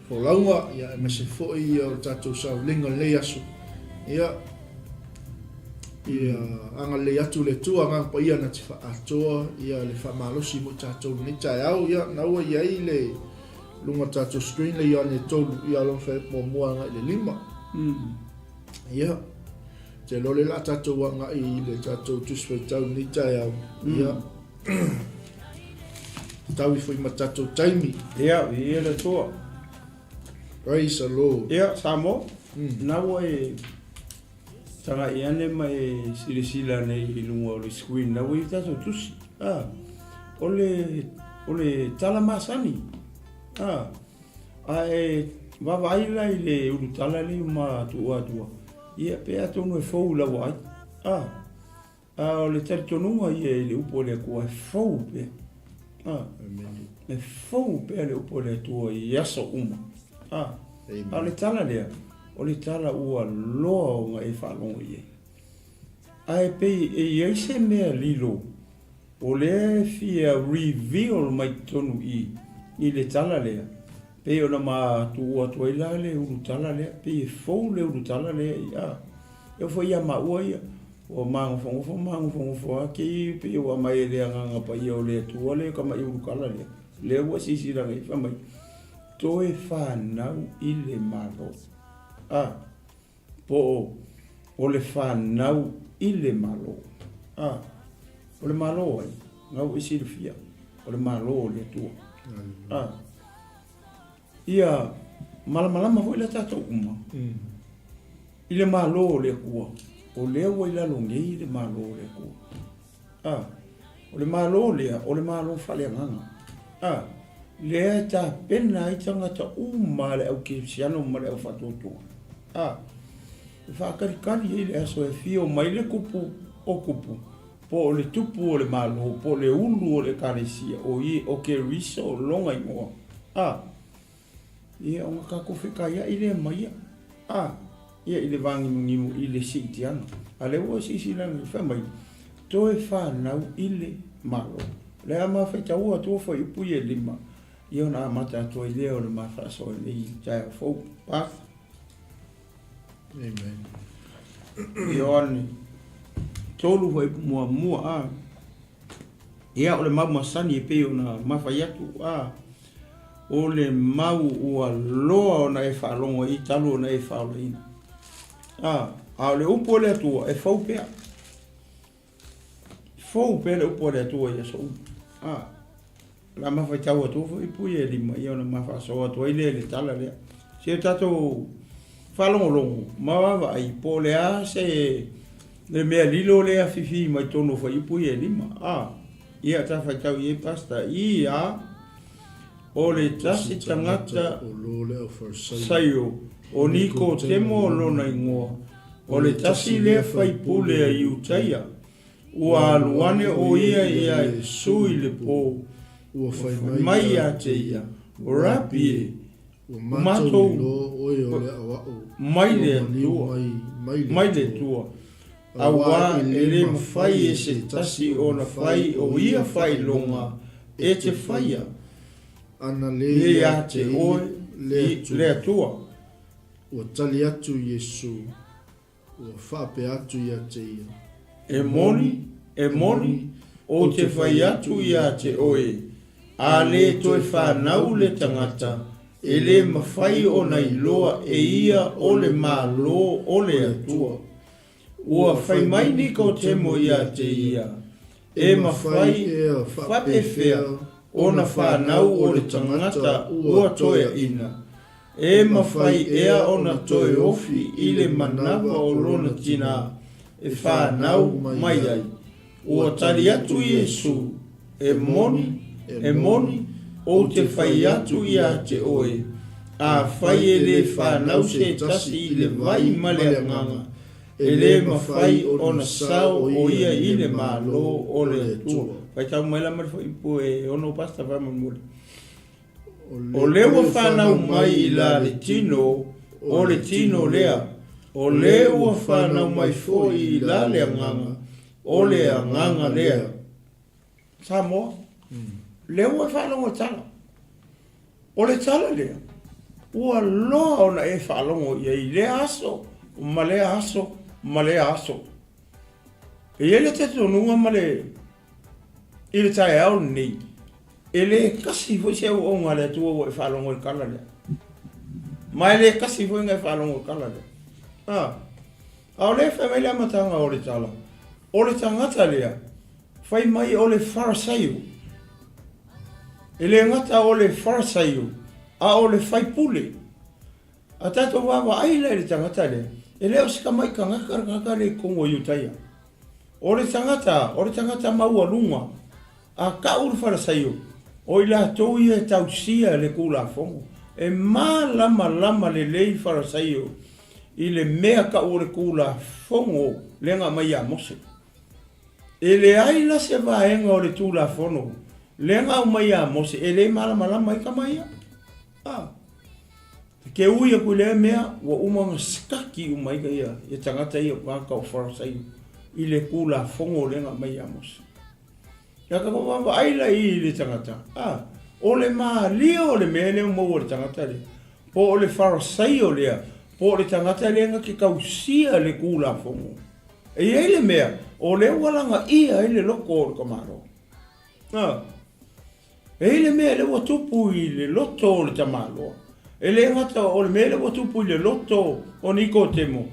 folaunga. Ia e mase fo'i ia o le tatou sauliga lelei aso. Ia anga lelei atu le tua anga pa ia na te whaatoa. Ia le whamalosi mo tatou ni taeao. Ia naua ia I le lunga tatou screen le Ioane tolu. Ia lon whae mua anga I le 5. Ia te lole la tatou wanga I le tatou tuswai tau ni taeao. Ia tau I fui ma tatou taimi. Ia, via le toa. Praise the Lord. Ia, samo. Naua e tanga Ioane mai sirisila nei I lunga o le screen. Naua I tatou tusi. O le tala masani. E wawaila I le urutala le ma tuatua. Ia pea tonu e fau la wai. O le teritonunga ia I le upo le kua e fau pea. E fau pea le upo le tua I aso uma. A le tala lea. O le tala ua loa o nga e whalonga ia. Ai pei e iei se mea lilo. O le fia reveal mai tonu I le tala lea. Pei ona ma tua tua ila le urutala lea. Pei e fau le urutala lea ia. E fo ia maua ia. O mangofo aki pei o mai lea nganga pa ia o le tua lea kama I urukala lea. Lea ua sisi ranga I whamai. Toe whanau I le malo. Po o le whanau I le malo. O le Malo ai. Ngau isi le fia. O le Malo le tua. Ia malama foi le tatou uma. I le Malo le kua. O lea wa ila longei le Malo le kua. O le Malo lea, o le Malo faaleagaga. Lea ta pena ai tangata uma le au kesiano ma le au whatotoa. Whakarikari i le aso e fio mai le kupu o kupu. Po o le tupu o le Malo, po le ulu o le karesia, o i o ke risa o longa i moa. Ia o ngakako whikaia i le maia. Ia i le vangi mungimu i le siitiana. A le ua sisi langi whamai. Toe whanau i le Malo. Le ama whaitaua tua whai upu i e lima. Ia o na amata atua i leo le mawhaso i le i 𝚟𝚑𝚑𝚡. Path. Amen. Ioane. Tolu whai mua. Ia o le mau masani e peo na mawhai atu. O le mau ua loa o na e whaalongo i talu o na e whaaloina. A le upo le atua e whau pea. Whau pea le upo le atua i aso. La mawhai tau atu i pui e lima i ona mawha so atua i le tala lea. Se tato whalongo longo. Mawawa ai po le a se le mea lilo lea fifi mai tono whai i pui e lima. Ia ta whai tau i e pasta i o le tasi tangata saio o niko temo lona ingoa. O le tasi lea whai pule a iutaia. Ua aluane o ia e sui le po. Ua whai mai a te ia. O rapi e. Ua matou mai le tua. Mai le tua. Awa e le mawhai e se tasi o na whai o ia whai longa. E te whaia. Ana le a te oe le atua. Ua tali atu Yesu. Ua whape atu i a te ia. E moni, o te whai atu i a te oe. A le toe whanau le tangata. E le mawhai o nei loa e ia o le Malo o le atua. Ua whai mai ni ko temo i a te ia. E mawhai whape whea. Ona whanau o le tangata ua toe ina. E mawhai ea ona toe ofi i le manawa o lona tina. E whanau mai ai. Ua tali atu Yesu. E moni, o te whai atu i a te oe. A whai e le whanau se tasi i le vai maleanganga. E le mawhai ona sao o ia i le Malo o le tua. Pai tau mai la marifo ipu e ono pasta whama mure. O lewa whanau mai i la le tino, o le tino lea. O lewa whanau mai fo i la le anganga, o le anganga lea. Sa moa? Lewa whanau o tala. O le tala lea. Ua loa ona e whalongo i le aso, ma le aso. E ele te tonunga ma le i le taeao nei. E le kasi foi se o nga le tua o e whalongo i kala lea. Ma e le kasi foi nga e whalongo i kala lea. A o le whamele amatanga o le tala. O le tangata lea. Whai mai o le wharasaio. E le ngata o le wharasaio. A o le whai pule. A tato wawa aile le tangata lea. E leo sika mai ka ngaka le kongo iutaia. O le tangata maua lunga. A ka uru wharasaio. O ila tau ia tausia le kula fongo. E lama le lei wharasaio. I le mea ka ure kula fongo lenga mai a mose. E le aila se vaenga o le tula fono. Lenga o mai a mose. E le lama i ka mai a. Ke uia ku le mea wa umanga skaki umai ka ia. E tangata ia waka o wharasaio. I le kula fongo lenga mai a mose. Ia ka kawamba aila i le tangata. O le maa lia o le mea leo mau o le tangata le. Po o le wharasaio lea. Po o le tangata lea nga ke kausia le kula fongo. E ia le mea. O le walanga ia i le loko o le kamaro. E le mea le watupu i le loto o le tamalo. E le ngata o le mea le watupu i le loto o niko temo.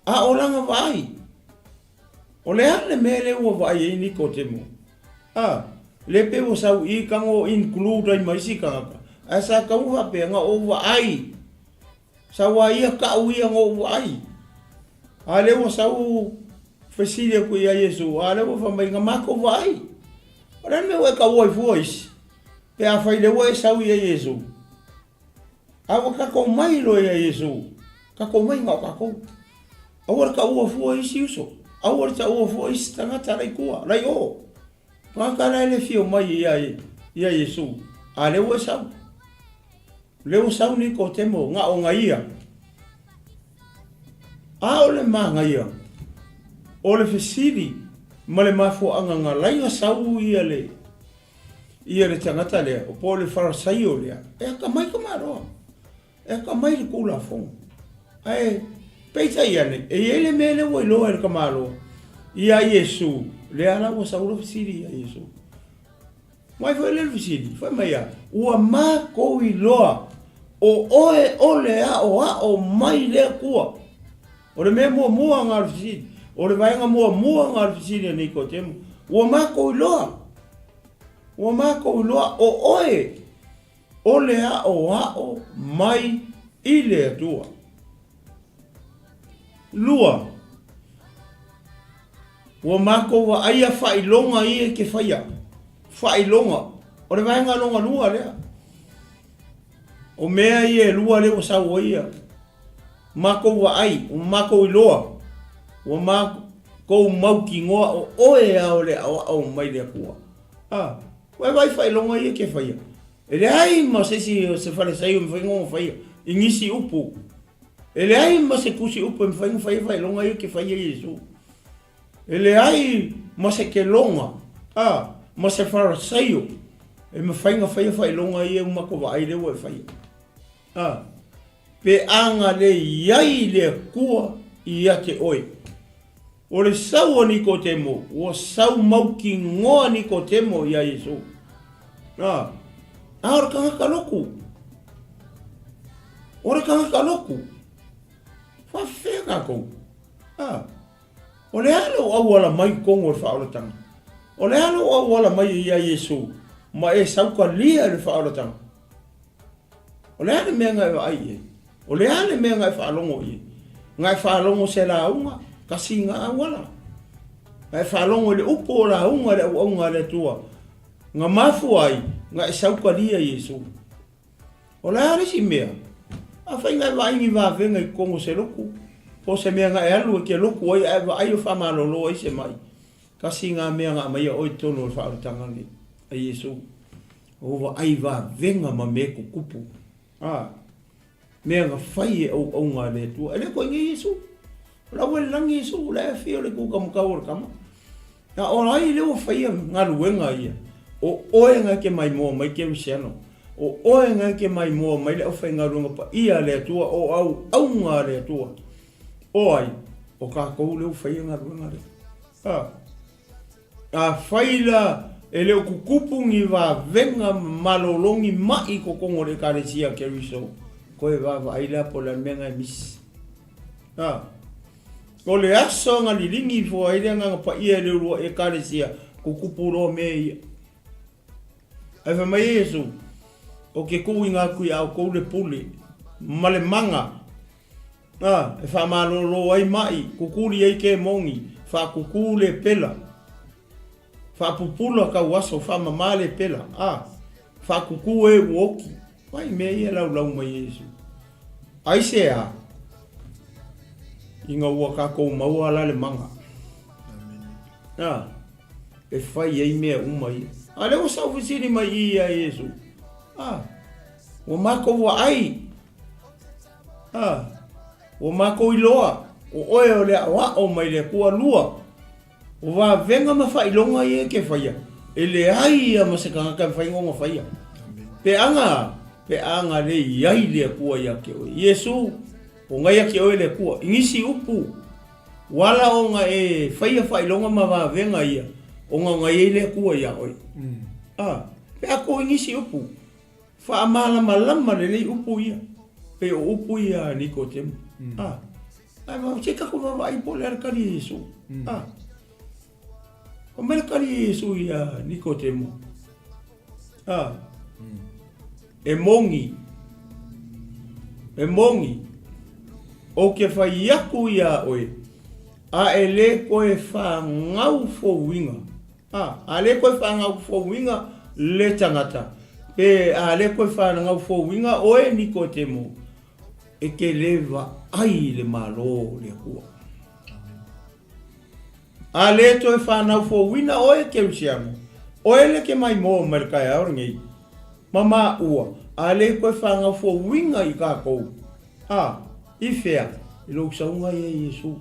O langa vai. O le hale me le ua vai ni ko te mo. Le pe o sau I kango include ai mai si kanga. A sa ka uha pe nga o vai. Sa wa ia ka uia ngo vai. A le o sau fesilia ku ia Yesu. A le o fa mai nga mako vai. Ora me o ka oi voice. Pe a fai le o sau ia Yesu. A o ka ko mai lo ia Yesu. Ka ko mai nga ka ko. A o ka ua voice uso. A o ta ua voice tanga tarai kua. Rai o. Pakala le fio mai ia Yesu. A le o sau. Le o sau ni ko temo nga o nga ia. A o le ma nga ia. O le fesiri. Ma le mafo anga nga lai nga sau ia le. Ia le tangata lea. O po le farasaio lea. E ka mai ka maroa. E ka mai le kula fong. Ai. Peita Ioane. E ele me le wai loa le ka maroa. Ia Yesu. Le ala o sau le fesiri ia Yesu. Mai foi le fesiri. Foi mai a. Ua ma ko I loa. O oe o le o mai le kua. O le me mua ngā fesiri. O le vaenga mua ngā fesiri ni ko temu. Ua ma ko I loa. Ua ma ko I loa o oe. O le o mai I le atua. Lua. Ua ma ko wa aia whailonga I ke whaia. Whailonga. O le vaenga longa lua lea. O mea I lua le o sau o ia. Mako wa ai. O mako I loa. O mako mauki ngoa o oe au le au mai le kua. Vai whailonga I ke whaia. E le ai ma se whalesai o mwhainga o whaia. I ngisi upu. E le ai ma se kusi upu e mwhainga whailonga I ke whaia Yesu. E le ai ma se ke longa. Ma se wharasaio. E mwhainga whailonga I e umako wa ai le o e whaia. Pe anga le iai le kua I ate oi. O le sau ni ko temo. O sau mauki ngoa ni ko temo ia Yesu. Ora kanga kaloku. Ora kanga kaloku. Fa fega ko. O le alo au ala mai kongo le whaolatanga. O le alo au ala mai ia Yesu. Ma e sauka lia le whaolatanga. O le ane mea ngai wa ai e. O le ane mea ngai whaalongo i. Ngai whaalongo se la unga. Kasi ngā awala. Ngai whaalongo le upo la unga le unga le tua. Ngā mafu ai. Ngai sauka lia Yesu. O le ane si mea. A whai ngai wa ingi wa venga I kongo se loku. Po se mea ngai alu e ke loku ai. Ai o whamalolo ai se mai. Kasi ngā mea ngā mai oi tono le whaalotanga ni. A Yesu. O wa ai wa venga ma me kukupu. Mea ngā whai e au ngā le tua. E le koe ngi Yesu. Lau e langi Yesu. Le e whio le kuka mukau o kama. O rai le o whai ngā ruenga ia. O oe ngā ke mai mua mai ke wisiano. O oe ngā ke mai mua mai le au whai ngā ruenga pa ia le tua. O au ngā le tua. O ai. O kā kou le o whai ngā ruenga le. A whai la e leo kukupungi wa venga malolongi mai ko kongo le karesia ke riso. Koe wa aila po la menga mis. Ko le aso nga lilingi fo aile nga pa ia le rua e karesia kukupuro me ia. Ai fa mai Yesu. O ke kui ngā kui au kou le puli. Male manga. E fa malolo ai mai. Kukuri ai ke mongi. Fa kukule pela. Fa pupula ka waso fa mamale pela. Fa kuku e woki. Mai me ia lau mai Yesu. Ai se a. Inga ua ka kou mau ala le manga. E fai ei mea umai. Ale o sau visiri mai ia Yesu. O mako ua ai. O mako iloa. O oe o le awa o mai le kua lua. O wa venga ma whailonga I e ke whaia. E le ai a ma se kangaka whaingonga whaia. Pe anga le iai le kua ia ke oe. Yesu, o ngai a ke oe le kua. Ingisi upu. Wala o nga e whailonga ma wa venga ia. O nga ngai le kua ia oe. Pe ako ingisi upu. Wha amala malama le lei upu ia. Pe o upu ia niko temu. Ai ma cheka ko wa i pole arkari Yesu. O mele kari Yesu ia Nikodemo. E mongi. O ke whai aku ia oe. A e le koe whangau fōwinga. A le koe whangau fōwinga le tangata. E a le koe whangau fōwinga oe Nikodemo. E ke lewa ai le malo le kua. A le toi whanau fōwina oe ke usiamu. Oe le ke mai mō marikai aur ngei. Mama ua. A le koe whangau fōwinga i kākou. I whea. I lo saunga ia Yesu.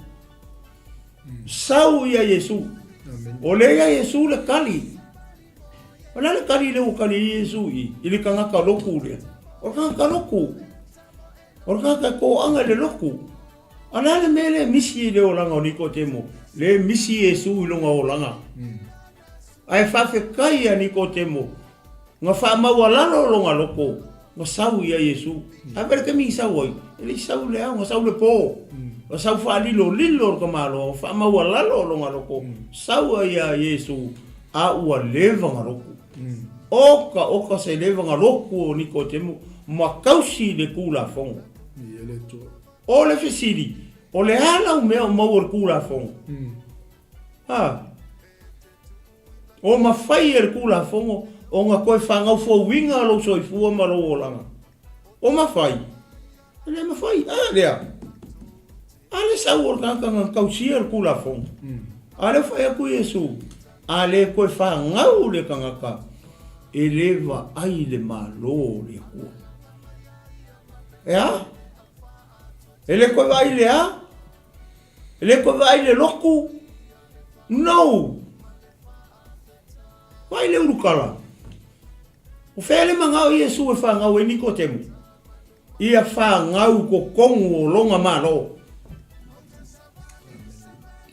Sau ia Yesu. O le ia Yesu le kali. O le kali le o kali Yesu i. I le kangaka loku le. O kangaka loku. O kangaka ko anga le loku. Ana le mele misi le o langa o Nikodemo. Le misi Yesu i longa o langa. Ai whawhe kai a Nikodemo. Nga whamau alano longa loko. Nga sau ia Yesu. Ai pere ke mi sau oi. Ele sau le au, nga sau le po. Nga sau whalilo lilo ka malo. Whamau alano longa loko. Sau ia Yesu. A ua leva nga loko. Oka se leva nga loko o Nikodemo. Ma kausi le kula fonga. O le fesiri. O le ala o mea o mau o kula fonga. O ma whai e kula fonga. O nga koe whangau fōwinga lo soifua ma lo o langa. O ma whai. Le ma whai. Lea. Ale sau o kakanga kausia le kula fonga. Ale whai aku Yesu. Ale koe whangau le kangaka. E lewa ai le malo le kua. Ea? Ele koe vai le a? Ele koe vai le loku? No! Vai le urukala. O whele mangau Yesu e whangau e Nikodemo. Ia whangau ko kongu o longa malo.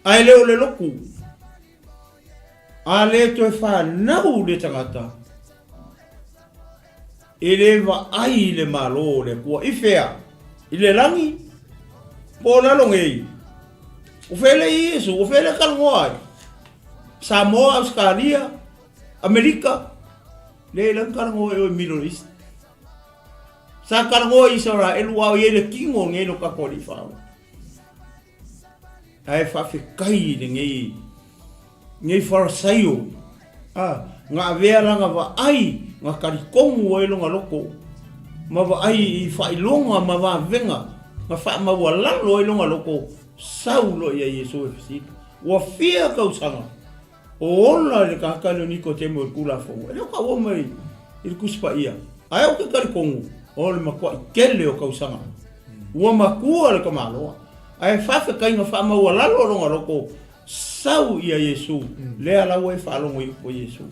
Ai leo le loku. A le to e whanau le tangata. E lewa ai le malo le kua. I whea. I le langi. Pōna longei. O whele Yesu. O whele kalungoai. Samoa, Australia, Amerika. Le lang karango e o Middle East. Sa karango i sara e luau i le kingo nge no kakori whao. Ai whawhi kai le ngei wharasaio. Ngā vea langa wa ai ngā karikongu o e longa loko. Ma wa ai i whailonga ma wa venga. Ngā wha ma wa lalo e longa loko. Saulo ia Yesu e fisika. Wa fia kausanga. O ola le kakalo Nikodemo e kula fonga. E leo ka omari i le kuspa ia. Ai o ke karikongu. O le makua i kele o kausanga. Ua makua le kamaloa. Ai whawhi kai ngā wha maua lalo ronga roko. Sau ia Yesu. Lea lau e whalongo i upo Yesu.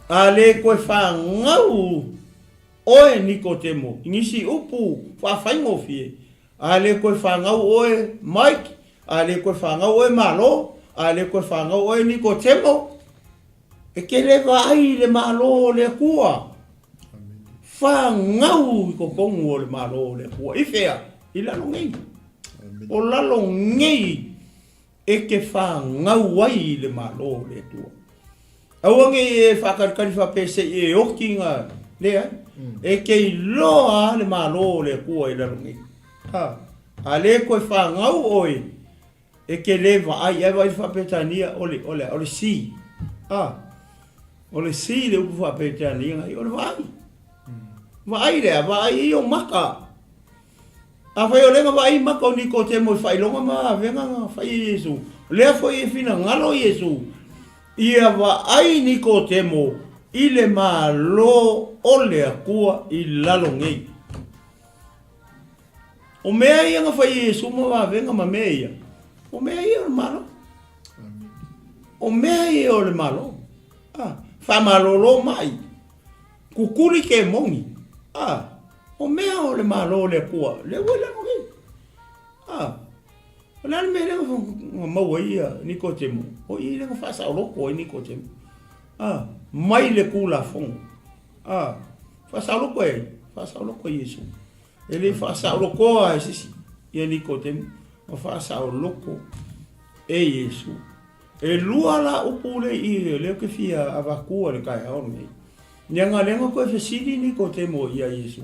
A le koe whangau oe Nikodemo. Ingisi upu whawhaingo fie. A le koe whangau oe Mike. A le koe whangau oe Malo. A le koe whangau oe Nikodemo. E ke lewa ai le malo le kua. Whangau i ko kongu o le malo le kua. I whea, i lalo ngei. O lalo ngei e ke whangau ai le malo le tua. Aua ngei e whakarikari whapese e oki ngā lea. E ke i loa le malo le kua i lalo ngei. A le koe whangau oe. E ke lewa ai ewa i whapetania ole si. Ole si le upu whapetania ngai ole vai. Vai rea, vai i o maka. A whai o lenga vai maka o Nikodemo i whailonga maa venga ngā whai Yesu. Lea whai e whina ngalo Yesu. Ia vai Nikodemo i le malo ole a kua i lalo ngei. O mea ia ngā whai Yesu maa venga ma mea ia. O mea ia o le malo. O mea ia o le malo. Whamalolo mai. Kukuri ke mongi. O mea o le malo le kua. Le ue lano hei. O le ane mea lenga maua ia Nikodemo. O i lenga whasa o loko i Nikodemo. Mai le kula fongo. Whasa o loko e. Whasa o loko i Yesu. E le whasa o loko a e sisi. Ia Nikodemo. O whasa o loko e Yesu. E lua la upu le I leo ke fia avakua le kai aonu nei. Nianga lenga koe fesiri ni ko te mo ia Yesu.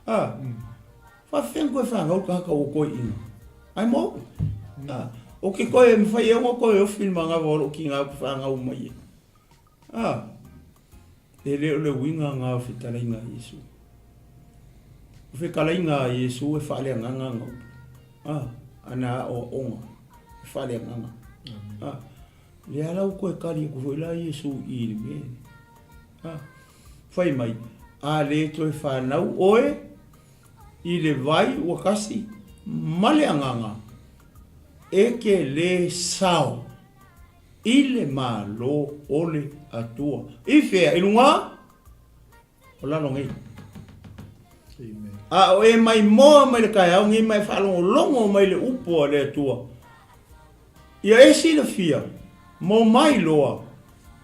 Fa fen koe whangau kaka o koe ina. Ai mo? O ke koe mwhai e ngo koe o filma ngā waro ki ngā whangau mai. E leo le winga ngā whitala ngā Yesu. O whikala ngā Yesu e faaleagaga ngau. Ana o onga. E faaleagaga. Le alau koe kari ko foi la Yesu I le me. Fai mai. A le toi whanau oe I le vai ua kasi maleagaga e ke le sao I le Malo ole atua. I fea I lunga o lalo ngai. O e mai moa mai le kai au ngai mai whalongo longo mai le upo le atua. Ia e si le fia. Mo mai loa,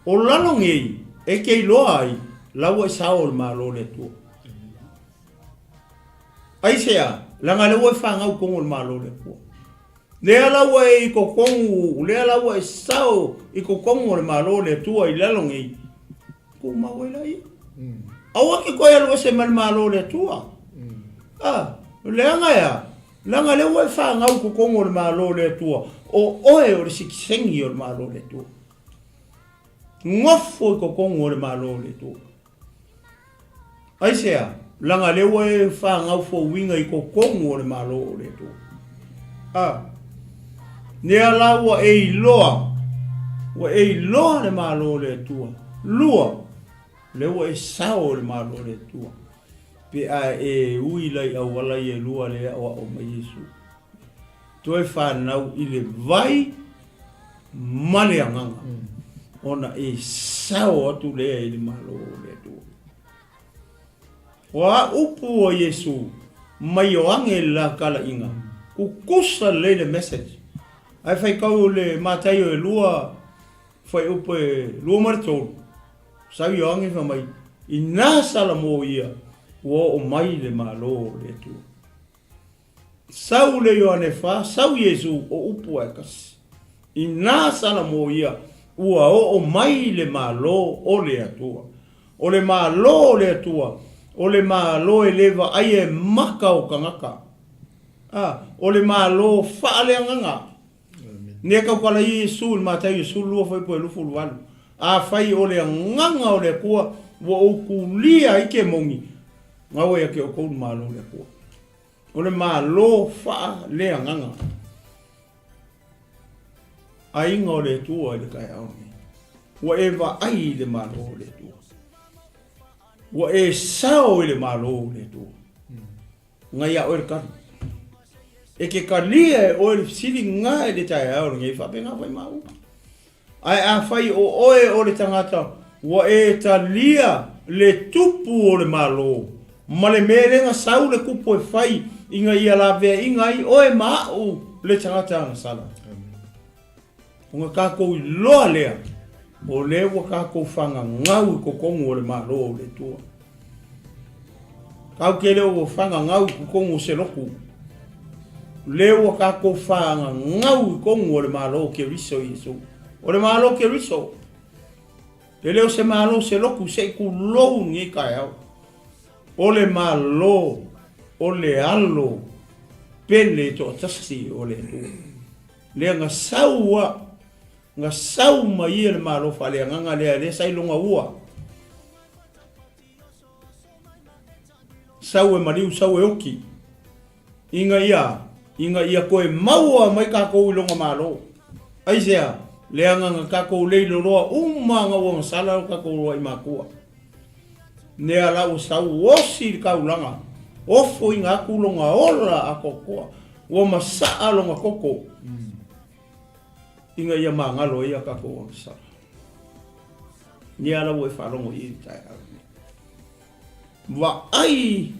o lalo ngei, e kei loa ai, lau e sao le Malo le tua. Ai sea, langa le ue whangau kongo le Malo le tua. Lea lau e I kokongu, lea lau e sao I kokongo le Malo le tua I lalo ngei. Ko mau e lai. Awa ke koe alu se mal Malo le tua. Lea ngaya, langa le ue whangau kokongo le Malo le tua. O oe o le sikisengi o le Malo le tua. Ngofo I kokongo o le Malo le tua. Ai sea, langa le ue whangau fo winga I kokongo o le Malo le tua. Nea la wa e loa. Wa e loa le Malo le tua. Lua. Le ua e sao le Malo le tua. Pe a e ui lai au wala I e lua le awa o ma Yesu. Toi whanau I le vai maleagaga. Ona e sao atu lea I le Malo le tua. Wa upu o Yesu mai o ange la kala inga. Kukusa le le message. Ai fai kau le matai o e lua fai upu e lua maratolu. Sawi o ange mai I nasa la mo ia o mai le Malo le tua. Sau le Ioane fa, sau Yesu o upu e kasi. I nasa la mo ia ua o mai le Malo o le atua. O le Malo o le atua. O le Malo e lewa ai e maka o kangaka. O le Malo faaleagaga. Nia kau kala Yesu, matai Yesu lua fai po e lufu lualu. A fai o le nganga o le kua, wa o kulia ike mongi. Ngawe ya ke o kou Malo le kua. O le Malo faaleagaga. A inga o le tua le kai au. Wa e wa ai le Malo le tua. Wa e sao le Malo le tua. Ngai a o le kari. E ke kalia e o le siri ngā e le taeao ngai whapenga whai mau. Ai a whai o oe o le tangata wa e talia le tupu o le Malo. Ma le merenga sau le kupo e whai inga ia la vea inga i oe mau le tangata nga sala. Unga kākou I loa lea o lewa kākou whanga ngau I kokongu o le Malo o le tua. Kau ke leo o whanga ngau I kokongu o se loku. Lewa kākou whanga ngau I kongu o le Malo ke riso Yesu. O le Malo ke riso. Le leo se Malo se loku se ku lou ngi kai au. O le Malo, o le alo, pele to tasi o le tua. Lea nga saua, nga sau mai le Malo faaleagaga lea le sailonga ua. Sau e mariu, sau e oki. Inga ia koe maua mai kākou I longa Malo. Ai sea, lea nga kākou leilo roa umanga ua masala o kākou roa I makua. Nea lau sau osi I kaulanga. Ofo I ngā kulonga ola a kokoa. Ua masaa longa koko. Inga ia mangalo ia kākou ua masala. Nea lau e whalongo I taeao. Wa ai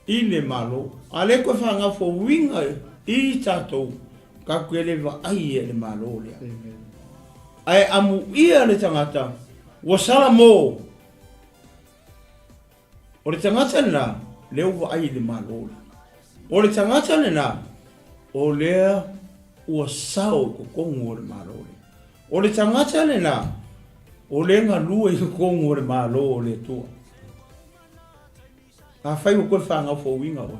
I le Malo. A le koe whanga fo winga I tātou. Ka koe le wa ai e le Malo lea. Ai amu ia le tangata. Wa sala mo. O le tangata nena. Leo wa ai le Malo. O le tangata nena. O lea ua sao ko kongu o le Malo. O le tangata le na. O le ngalua i kongo o le Malo o le tua. A fai o koe whanga fo winga o.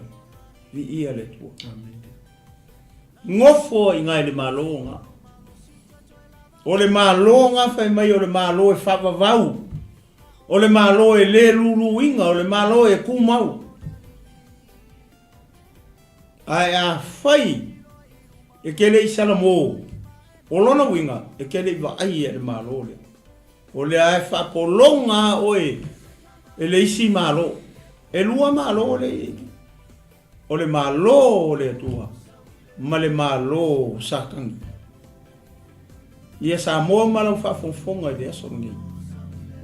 Vi ia le tua. Ngofo i ngai le Malo nga. O le Malo nga fai mai o le Malo e whapavau. O le Malo e le lulu winga. O le Malo e kumau. Ai a fai e kele i salamo. O lona winga e kele i wa ai e le Malo le. O le ai whapolonga oe e le isi Malo. E lua Malo le. O le Malo o le tua. Ma le Malo sakangi. Ia sa moa malau whafonfonga i le asongi.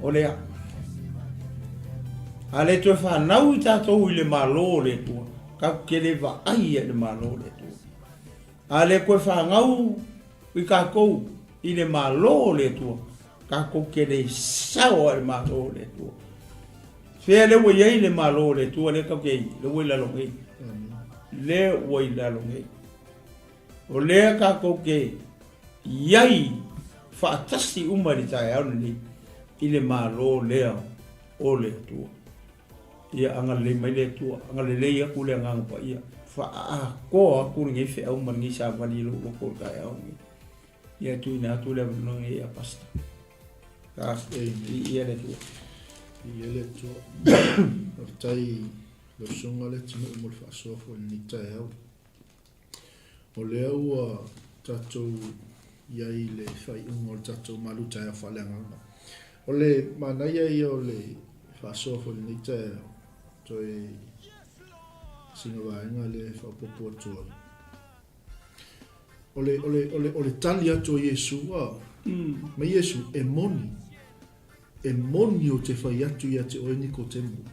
O le a. A le tue whanau i tātou i le Malo le tua. Ka kele wa ai e le Malo le tua. A le koe whangau i kākou i le Malo le tua. Kākou kele sao e le Malo le tua. Fea le wai ei le Malo le tua le kaukei. Le wai lalongei. Le wai lalongei. O lea kākou ke iai whaatasi umari taeao ni i le Malo lea o le tua. Ia anga le mai le tua, anga le leia kule anga pa ia. Wha koa kuri ngai whea umari ngai sa wani lo ko taeao ni. Ia tu ina tu le no ngai a pasta. Ka ia le tua. Ia le tua. Tai lo songa le tino mo fa sofo ni taeao. O lea ua tatou iai le whai ungo le tatou malu taeao faaleagaga. O le manaia ia o le whaasofo ni taeao. Toi singa waenga le whapopo atua. O le tali atu o Iesu wa. Ma Iesu e moni. E moni o te whai atu ia te oe Nikodemu.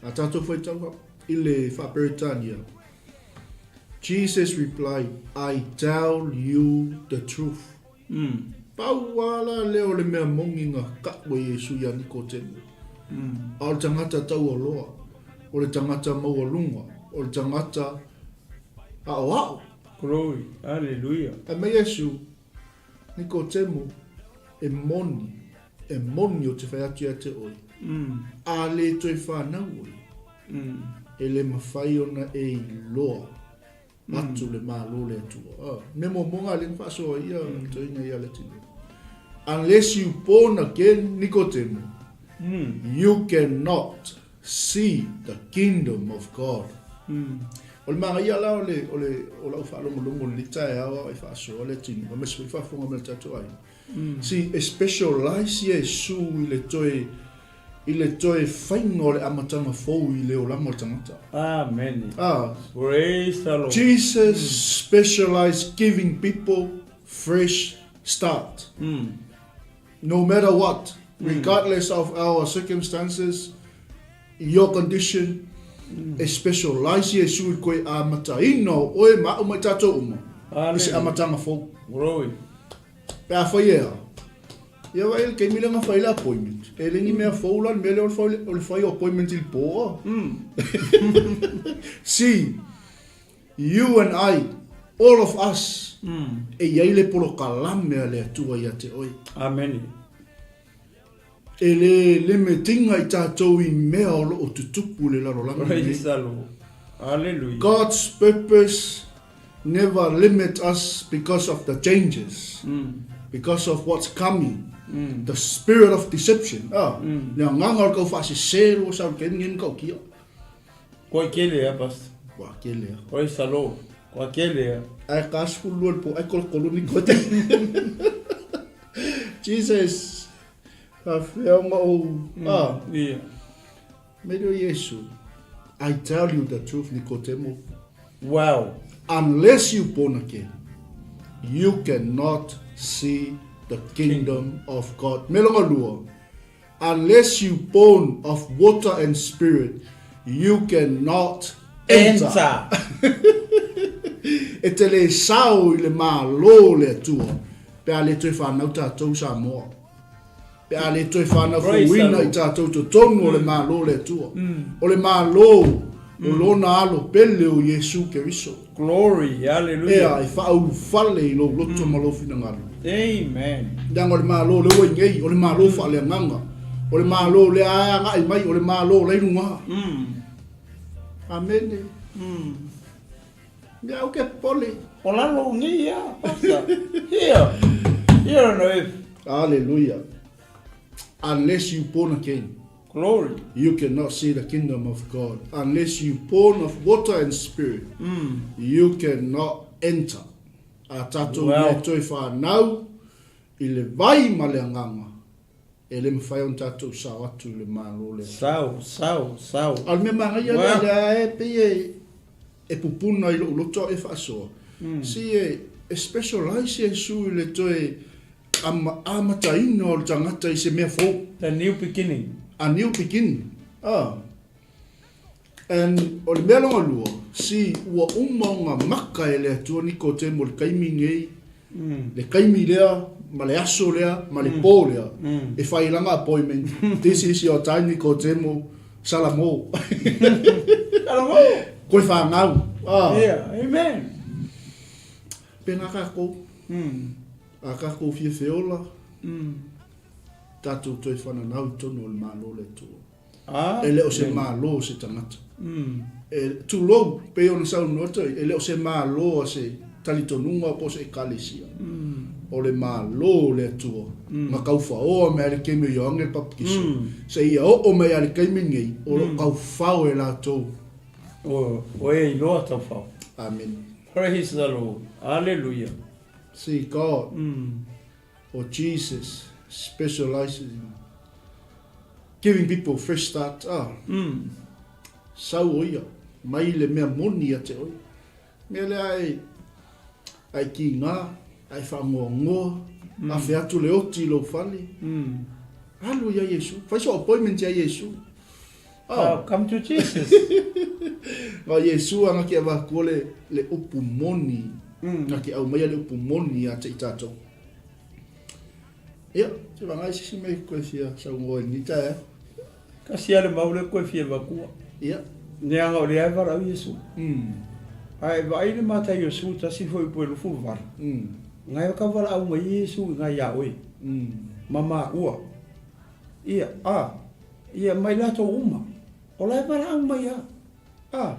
A tatou whai taua i le whaperitania. Jesus replied, I tell you the truth. Pauala leo le mea monginga kakwa Iesu ia Nikodemu. O le tangata tau aloa, o le tangata maualunga, o le tangata ao. Glory, hallelujah. E me Iesu, Nikodemu, e moni o te whaiatu ia te oi. A le toi whanau oi. E le mawhai ona e loa. Atu le Malo le atua. Nemo monga le whasoa ia, toina ia le tino. Unless you born again, Nikodemu, you cannot see the kingdom of God. O le mga ia lao o lau whaalongo le taeao e whaasoa le tino. O mesu i whaafonga me le tatu ai. Si e specialize ia e su i le toe whaingo le amatanga fou i le o lamo tangata. Amen. Praise the Lord. Jesus specialized giving people fresh start. No matter what, regardless of our circumstances, your condition, e specialize ia su i koe amataino oe mao mai tatou umo. Isi amatanga fou. Glory. Pe a whai ea. Ia wai el kei milanga whai le appointment. E lengi mea foulan mele o le whai appointment il poa. See, you and I, all of us, e iai le polo kalamea le atua ia te oi. Amen. E le me tinga i tātou i mea o lo o tutupu le larolanga. Praise the Lord. Hallelujah. God's purpose never limit us because of the changes, because of what's coming. The spirit of deception. Le nganga kau fa se selo sa kengen kau kia. Ko kele ya pastor. Wa kele. Praise the Lord. Ko kele. Ai kaskulu po ai koloni kote. Jesus. Afia o. Yeah. Medio Yesu. I tell you the truth, Nikodemu. Wow. Unless you born again, you cannot see the kingdom of God. Melongalua. Unless you born of water and spirit, you cannot enter. E te le sao i le Malo le atua. Pe a le toi whanau tātou sa moa. Pe a le toi whanau whuina i tātou to tonu o le Malo le atua. O le Malo, o lona alo pele o Yesu Keriso. Glory, hallelujah. Ea i whaau whale i lo loto malofina ngaru. Amen. Dang o le malo le wengei, o le malo faaleagaga. O le malo le agai mai, o le malo le inunga. Amen. Me au ke pole. O lalo ngi ya, pastor. Here on earth. Hallelujah. Unless you born again, Glory. you cannot see the kingdom of God. Unless you born of water and spirit, you cannot enter. A tatou me toi whanau, i le vai ma le anganga. E le mwhai on tatou sao atu le malo le. Sao. Al me mangai le e pe e pupuna i lo loto e whaasoa. Si e specialize e sui le toi amata ino o le tangata i se mea fō. The new beginning. A new beginning. And o le mea longa lua, si ua umaunga maka e le atua niko te mo le kaimi ngei, le kaimi lea, ma le aso lea, ma le pō lea, e whailanga appointment. This is your time niko te mo salamo. Salamo. Koe whangau. Yeah, amen. Pena kako. A kako fie feola. Tatou toi whananau tono o le malo le tua. E leo se malo se tangata. E tu lou pe ona sau nota e leo se malo se talitonunga po se kalesia. O le malo le tua. Ma kaufa o me ale keme yonge papikiso. Se ia o me ale keme ngei o lo kaufao e la tou. O e iloa tau whao. Amen. Praise the Lord. Hallelujah. See God or Jesus specializes in giving people fresh start. Sau oia, mai le mea moni a te oi. Mea le ai ki ngā, ai whangoa, a whi atu le oti lo whale. Halo ia Yesu, whaiso appointment ia Yesu. Come to Jesus. Wa Yesu anga ki awa kua le upu moni, nga ki au mai le upu moni a te i tātou. Ia, te wangai sisi mei koe fia sau ngoe ni tae. Kasi ale maule koe fia wakua. Ia. Neanga o le ai varau Yesu. Ai vai le mata Yesu tasi foi po le fu var. Ngai ka vala au mai Yesu ngai ya oi. Mama ua. Ia mai la to uma. O lai para au mai ya.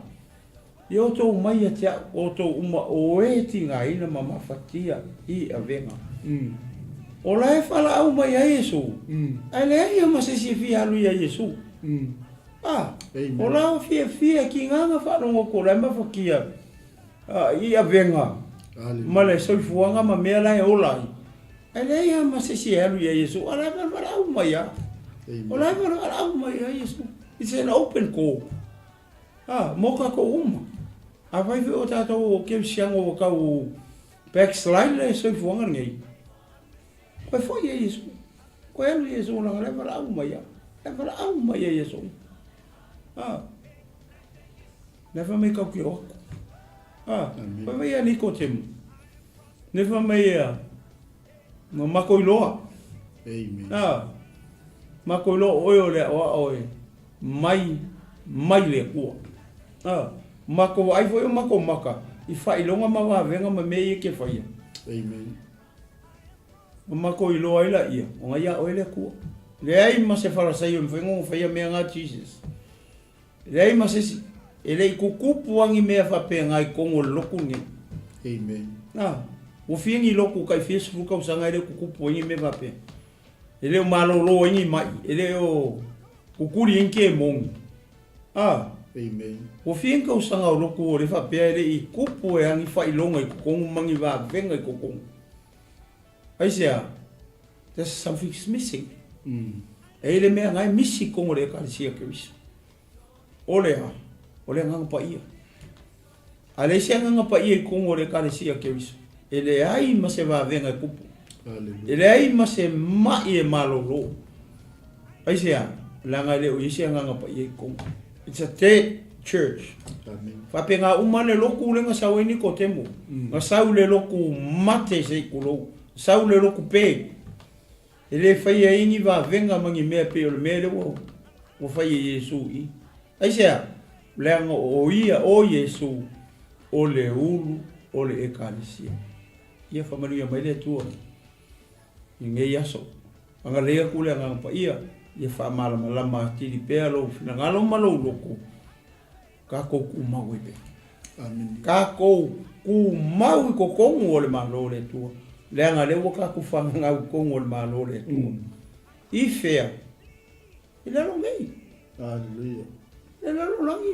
Yo to mai te o to uma o e tinga ina mama fatia I avenga. O lai fala au mai ya Yesu. Ai le ia ma se fi alu ya Yesu. O la fia ki nganga whanongo ko lai mafakia I avenga. Ma le soifuanga ma mea lai o lai. Ai le ia ma se alu ya Yesu. O lai fala au mai ya. O lai fala au mai ya Yesu. It's an open call. Moka ko uma. A vai o tato o ke siango o kau backslide le soifuanga ngai. Koe foi ya Yesu. Koe alu Yesu na lai fala au mai ya. Lai fala au mai ya Yesu. Never make up your but we are Nicotemu. Never may no Makoiloa. Amen. Makoilo oil le oil. Mai le kua. Mako ai foi mako maka. I fai longa ma venga ma me ke fai. Amen. Mako ilo ila ia. O ia oil le kua. Le ai ma se fara sai o vengo fai me nga Jesus. Lei ma sesi ele kukupu wangi mea whapea ngai kongo loku ni. Amen. O whiengi loku kai Facebook au sanga ele kukupu wangi mea whapea. Ele o malolo wangi mai. Ele o kukuri inke mongi. Amen. O whiengi au sanga o loku o le whapea ele I kupu e angi whailonga I kukongu mangi wa venga I kukongu. Aisea, there's something's missing. Ele mea ngai misi kongo le kalisia ke wiso. Ole nganga pa ia. Ale se nganga pa ia kongo le kalesia ke wiso. Ele ai ma se va venga kupu. Ele ai ma se mai e malolo. Ai se langa le o ise nganga pa ia kongo. It's a church. Amen. Fa penga umane loku le nga sawe ni kotemo. Nga saule loku mate se kulo. Saule loku pe. Ele fai ai ni va venga mangi mea pe o mele wo fai Yesu I. Aisea, leanga o ia o Yesu, o le ulu, o le ekalisia. Ia whamanuia mai le tua. ngai aso anga lea kule anga pa ia ia fa malama tiri pe lo fina ngalo malo loko ka ko ku mau be amen ka ko ku mau ko ko ngole malo le tu le anga le ka ku fa nga ko ngole malo le tu I fea ila lo ngai hallelujah ila lo langi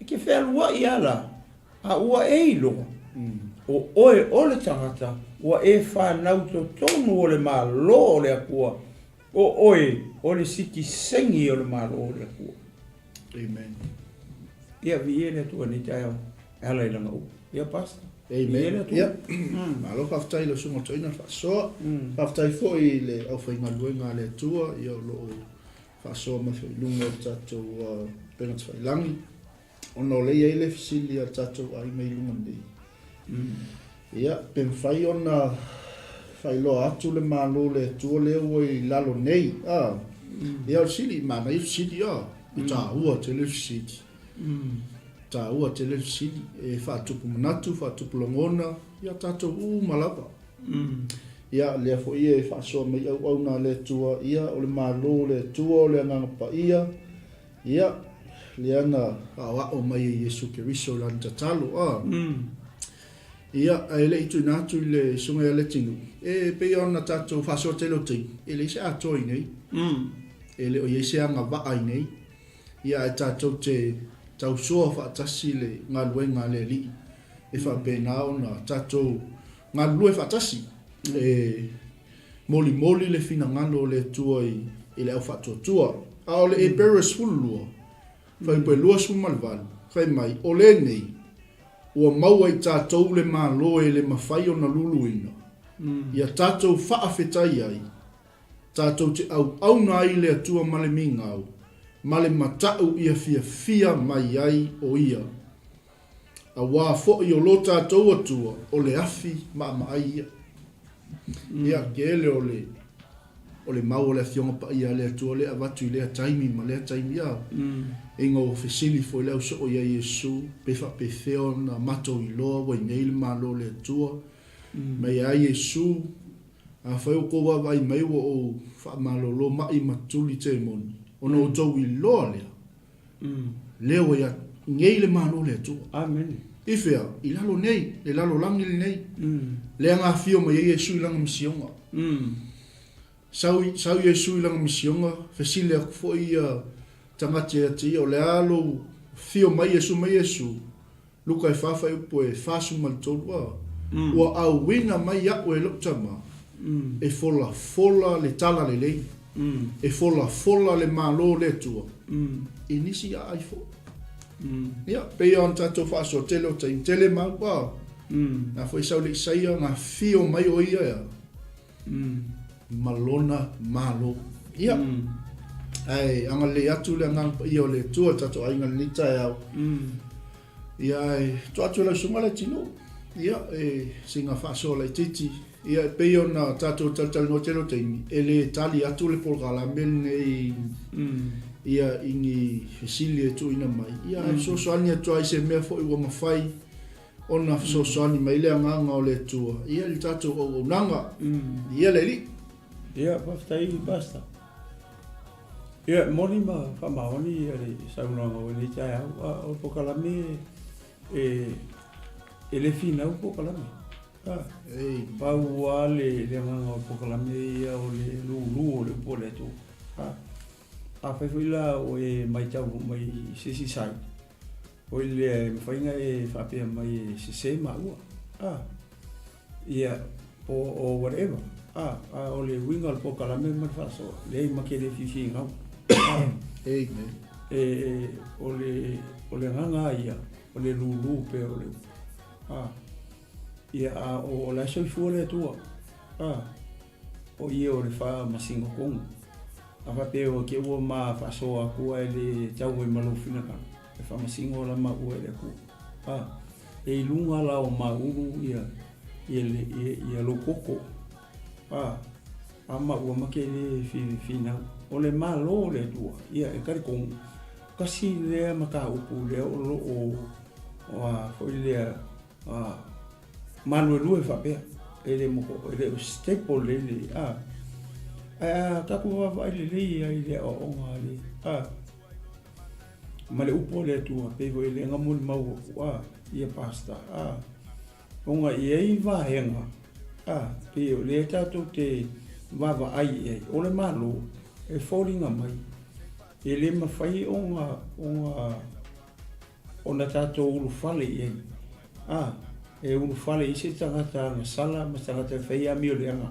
ke fea lua iala a ua e lo o oe ole tangata ua e whanau to tonu o le malo o le akua o oe o le siki sengi o le malo o le akua amen ia vi ele tua ni taeao ala ilanga u ia pasta amen ia malo whaftai lo sunga toina whasoa whaftai fo I le au whainga luenga le tua ia lo whasoa mawhi lunga tatou penat whailangi ono le ia ile fisili a tatou ai mei lunga nei ia pen whai ona whai loa atu le malo le tua le oi lalo nei ia o sili mana I sili I tāua te le fisili tāua te le fisili e whaatupu manatu whaatupu longona ia tatou malapa ia lea fo ia e whaasoa mei au na le tua ia o le malo le tua o le angangapa ia leana awao mai Yesu Keriso lan tatalo ia ele itu natu le sunga le tingu e pe ona tatou faso telo ting ele se atoi nei ele o yese anga va ai nei ia tatou te tau so fa tasi le ngaluenga le li e fa pena ona tatou ngalue fa tasi e moli le fina ngalo le tuai ele au fa tua a ole e beres fulua fai pe lua sumalval fai mai ole nei ua maua I tātou le malo e le mawhai o na luluina. Ia tātou whaafetai ai. Tātou te au na ai le atua male mingau. Male matau ia fia mai ai o ia. A wā fo I o lo tātou atua o le afi ma ai ia. Ia kele o le mau le fionga pa ia le atua le avatu le taimi ma le taimi ia. Ingo fesili fo le so o ia Yesu pefa pefeo na mato I loa wa nei le malo le atua. Mai ai Yesu a fai o ko wa vai mai o fa malo lo mai matuli te moni. Ona o tau I loa lea. Leo ia nei le malo le atua. Amen. Ifea, I lalo nei, le lalo langi le nei. Le anga fio mai Yesu I langa misionga. Sau Yesu I langa misionga, fesile aku fo ia tangati ati o le alo fio mai Yesu. Luka e fafa I upo e fasu maltolua. Ua au winga mai aku e loptama. E fola le tala le lei. E fola le malo le tua. E nisi a ai fo. Ia, pe on tato faso tele o tele mau pa. Na foi sau le saia nga fio mai o ia. Malona malo. Ia. Ai, anga le atu le ngang pa ia o le tua tato ai nga ni taeao. Ia, to atu le sunga le tino. Ia, singa faso le titi. Ia, pe ona tato tal no telo teimi. Ele tali atu le polgala mel ia ingi fesili tu ina mai. Ia, so soani atu ai se mea fo I wa mawhai. Ona so soani mai le nganga o le tua. Ia, li tato o nanga. Ia le li. Ia, basta. Ia, moni ma whamaoni ia le saunanga o le taeao o pokalame e le fina o pokalame. Pau a le nganga o pokalame ia o le lulu o le pole tu. A whaiwhila o e mai tau mai sisi sai. O le mwhainga e whapea mai sise maua. Ia, o whatever. O le winga o pokalame matfaso. Le make le fifi ngau. O le nganga ia. O le lulu pe o le. Ia o la soifua le tua. O ia o le wha masingo kongu. A whape o ke ua maa whasoa kua e le tau e Malū whinaka. E wha masingo la maa ua e le kua. E lunga la o maa uru ia lo koko. A maa ua make le whina. O le Malo le tua. Ia e kari kongu. Kasi lea maka upu lea o lo o a foi lea Manuelu e whapea. ele moko ele staple ele ka ku va ele ele o ngale male upo le tu pe vo ele ngamul mau ia pasta onga ia va henga pe le tatu te va ai o le malo e falling mai ele ma fai onga ona tatu ulu fale ia e ulu fale isi tangata sala ma tangata fai a mio le anga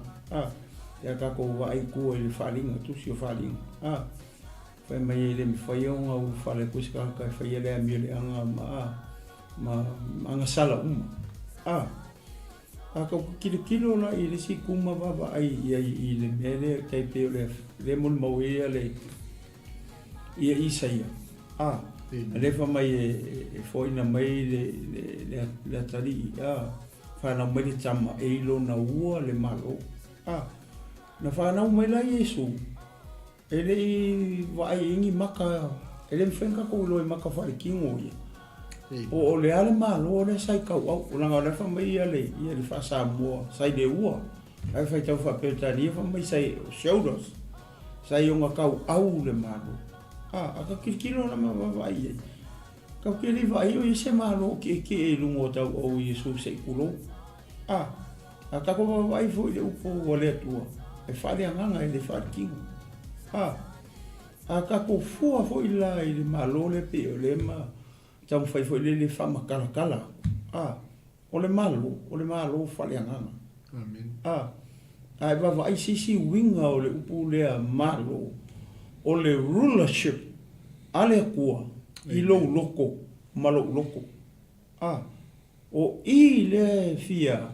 ya ka ko va ai ku ele falinga tu si falinga fai mai ele mi fai onga ulu fale ku ska ka fai ele a mio le anga ma anga sala ka kilo la ile si kuma va ai ile mele kai pe le mul mau ia le ia isaia le fa mai e foi na mai le tali fa na mai tama e lo na ua le malo na fa na mai la Yesu ele vai ingi maka ele mfenka ko lo maka fa kingo ia o le ale malo le sai ka o la le fa mai ia le fa sa mo sai de ua ai fa tau fa petani fa mai sai shoulders sai unga ka au le malo aka kilo na ma vai ka kili vai o ise malo ke lungo tau o Yesu sei kulo aka ko vai fo le upo o le tua e fa le nganga e le fa kingo aka ko fo ila i le malo le pe o le ma tau fai fo le fa makala o le malo fa le nganga amen ai va vai si winga o le upo le malo o le rulership ale kua i lo loko malo loko o i le fia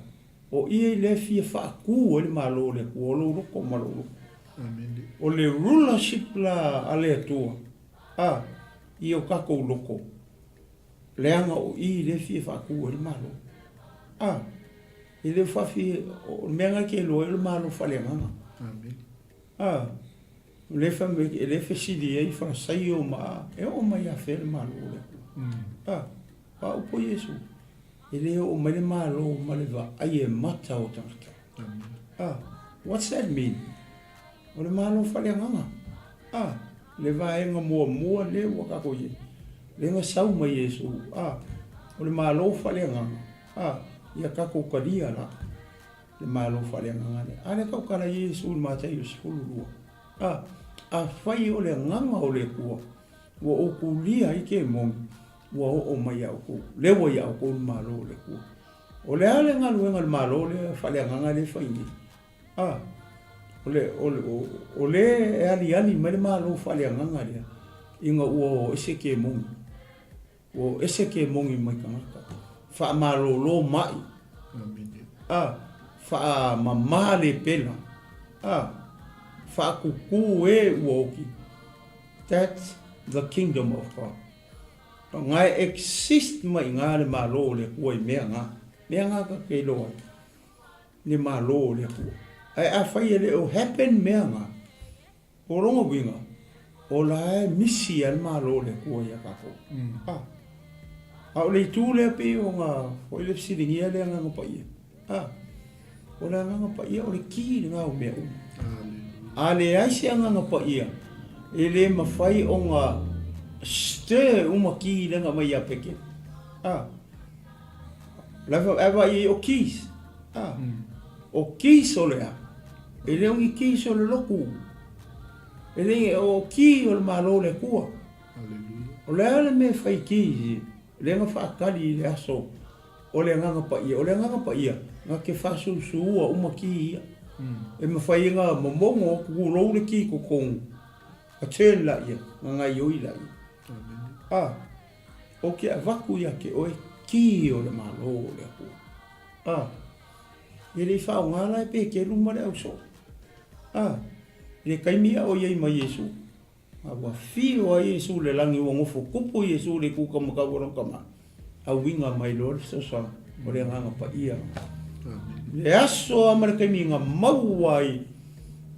fa ku o le malo le ku o lo loko malo loko o le rulership la ale tua i o kako loko le anga o i le fia fa ku o le malo i le fa fia o menga ke lo le malo fa le ngana amen le fa me le fa si di fa sai o ma e o mai a fer malo le o po Yesu ele o mai malo ma le va ai e mata o ta what's that mean o le malo fa le nganga le va e nga mo le wa ka ko ye le nga sau mai Yesu o le malo fa le nganga ia ka ko kalia la le malo fa le nganga ale ka ka la Yesu ma ta Yesu lu a fai o le nganga o le kua wa o kulia i ke mong wa o mai au ku le wa ia ko malo le kua o le ale ngalu ngal malo le fa le nganga le fai o le ali mai malo fa le nganga le inga o ese ke mong i mai ka fa malo lo mai fa mamale pela fa kuku e woki that's the kingdom of God ngai exist mai ngale malo le koi meanga ka ke lo ni malo le ku ai a fai le o happen meanga o rongo winga o la misi al malo le ku ya ka ko a le tu le pe o nga o le silingi le nga pa ia o la nga pa ia o le ki nga o me ale ai se nga pa ia ele ma fai o nga ste uma ki le nga mai a peke lava eva i o kis o kis o le ele o kis o le loku ele o ki o le malo le kua o le ale me fai ki le nga fa kali le aso o le nga pa ia nga ke fa su uma ki e ma fai nga momongo ku lo le ki ko kong a chen la ia nga yo ila o ke vaku ia ke o ki o le malo le ku ele fa nga la pe ke lu ma le so le kaimia o ye ma Yesu wa fi o Yesu le langi wo ngofo kupu Yesu le ku ka mo ka wo kama a winga mai lord so o le nga pa ia le aso amarika minga mauai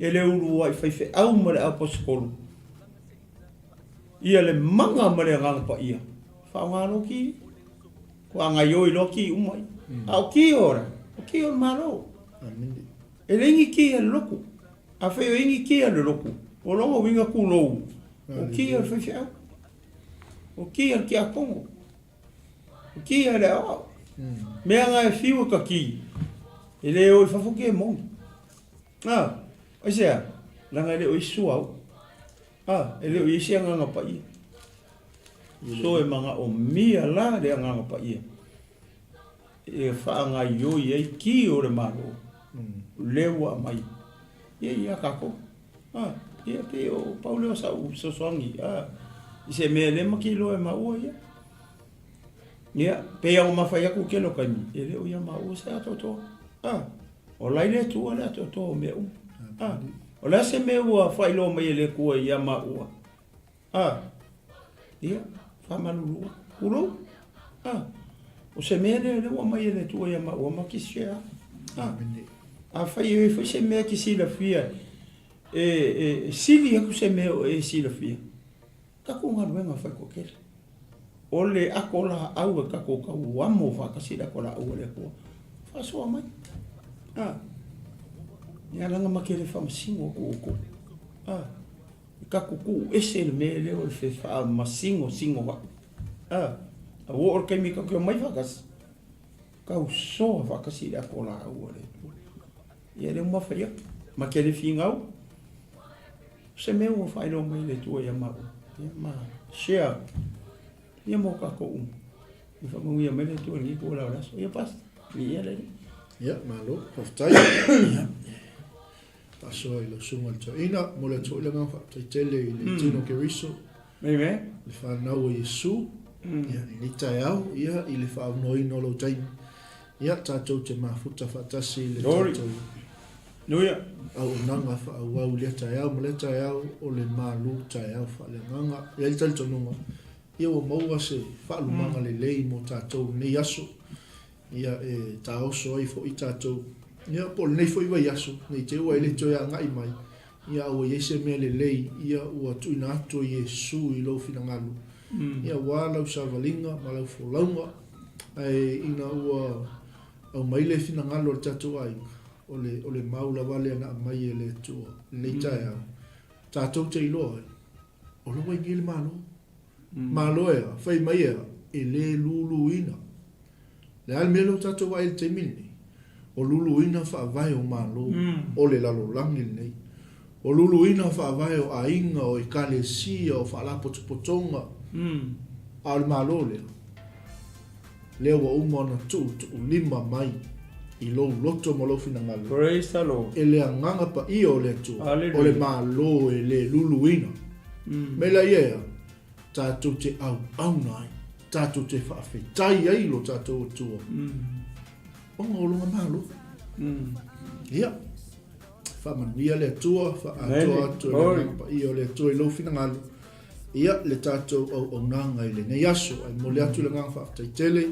ele ulu ai fai au mare apostol ia le manga mare nga pa ia fa nga loki ko nga yo loki umai au ki ora o ki o malo Amini. E le ingi kia le loko. A whai o ingi kia le loko. O longa winga kūlou. O kia le whaiwhau. O kia le kia kongo. O kia le ao. Mea ngai whiu ka ki. E le o i whawhoki e mongi. Oisea, langa le o i sua au. E le o i isi anganga pa ia. So e manga o mia la le anganga pa ia. E whaanga i oi ei ki o le Malo. Lewa mai. Ia kako. Ia te o pauleo sa u sosoangi. I se mea le makilo e maua ia. Ia, pe au mawhai aku ke loka ni. E le o ia maua se atoto. O lai le tua le atoto o mea o le se mea ua whailo mai le kua ia maua. Ia, whamalulua. Uro? O se mea le ua mai le tua ia maua makisea. A whai se mea ki sila fia. Sili aku se mea o sila fia. Kako ngā ruenga whai ko kere. O le ako la au e kako ka uamo whakasira ko la au le kua. Whasoa mai. Ia langa makere whamasingo ko. Kako ku ese le mea leo le wha masingo singo wako. A uor kei mika kio mai whakas. Kau soa whakasira ko la au le kua. Ia leo mawhai aku. Makere whingau. Se mea ua whailo mai le tua ia mau. Ia ma share. Ia mo kako I whamungia mai le tua ngi kua lau raso. Ia pasta. Ia le. Ia, Malo. Hoftai. Paso I lo sunga le taina. Mo le tō ilanga whaktaitele I le tino ke riso. Me. Le whanau o Yesu. Ia, I le taeao. Ia, I le whaunoi nolo taimi. Ia, tātou te mafuta whatasi le tātou. Nuia. Au nanga whaau le taeao. Mo le taeao o le Malū taeao faaleagaga. Ia I tali tonunga. Ia o maua se whaalumanga le lei mo tātou nei aso. Ia e taoso ai fo I tātou. Ia po nei fo I wai aso. Nei te ua ele toi a ngai mai. Ia ua iese mea le lei. Ia ua tuina ato Yesu I lo finangalu. Ia walau sa valinga, malau fo launga. Ai ina ua au mai le finangalo le tātou ai. O le maula wale ana mai e le tua. Nei taeao. Tātou te iloa ai. O lo wai ngi le Malo. Malo ea, whai mai ea, e le lulu ina. Le al melo tātou ai le te mini. O lulu ina whaavai o Malo, o le lalo langi nei. O lulu ina whaavai o ainga, o ekalesia, o whaalapotopotonga. A le Malo lea. Lea wa umana tu lima mai. I lo loto mo lo finangalo. Praise the Lord. E le anganga pa I o le tu. Hallelujah. O le Malo e le lulu ina. Mela ia. Tātou te au nai, tātou te whaafetai ai lo tātou atua. Onga o lunga Malo. Ia, whamanuia le atua, whaatua atua le napa I o le atua I lo finangalo. Ia, le tātou au nanga I le nei aso, ai mo le atu le ngang whaafetai tele.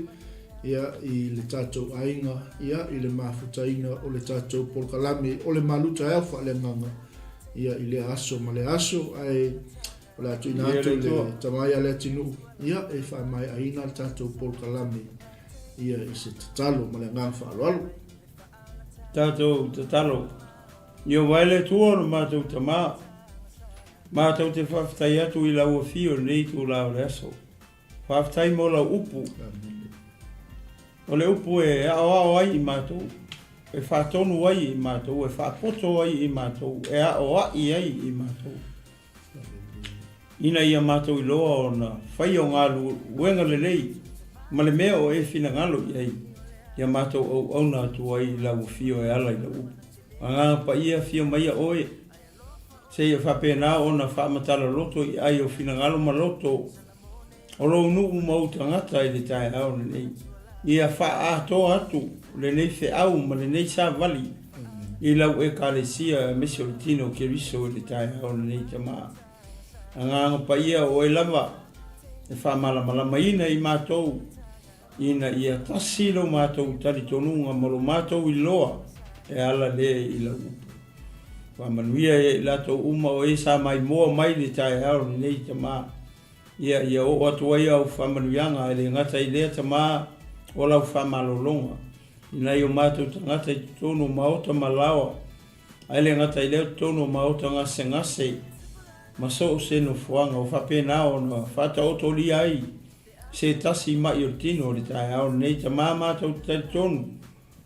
Ia, I le tātou ainga, ia, I le mafutaina o le tātou polkalame, o le Malū taeao faaleagaga. Ia, I le aso ma le aso, ai la tu ina tu le tamai ale tinu ia e fa mai aina le tātou polkalame ia I se tatalo ma le ngang whaaloalo. Tātou tatalo. Ia waile tua no mātou tamā. Mātou te whawhtai atu I lau fio nei tu lau le aso. Whawhtai mo lau upu. O le upu e ao ai I mātou. E whatonu ai I mātou. E whapoto ai I mātou. E ao ai I mātou. Ina ia mātou I loa o na whai o ngā luenga le lei. Ma le mea o e finangalo I ai. Ia mātou au nā tu ai lau fio e ala I lau. A ngā pa ia fio mai a oe. Se ia whapena o na whaamatala loto I ai o finangalo ma loto. O lou nuu mau tangata I le taeao le nei. Ia wha ato atu le nei fe au ma le nei sa vali. I lau e kālesia mese o tino ke riso le taeao le nei tamaa. Anga pa ia o e lava e whamalama ina I mātou ina ia tasilo mātou tari tonunga malo mātou I loa e ala le I lau upu. Whamanuia e lato uma o e sa mai moa mai le taeao ni nei tamā. Ia o atu ai au whamanuianga e le ngata I lea tamā o lau whamalolonga. ina i o mātou tangata i tonu maota malawa. Aile ngata i leo tonu maota ngase ma so se no fuanga o whapenao no whata oto li ai. Se tasi mai o tino le taeao nei ta mātou tai tonu.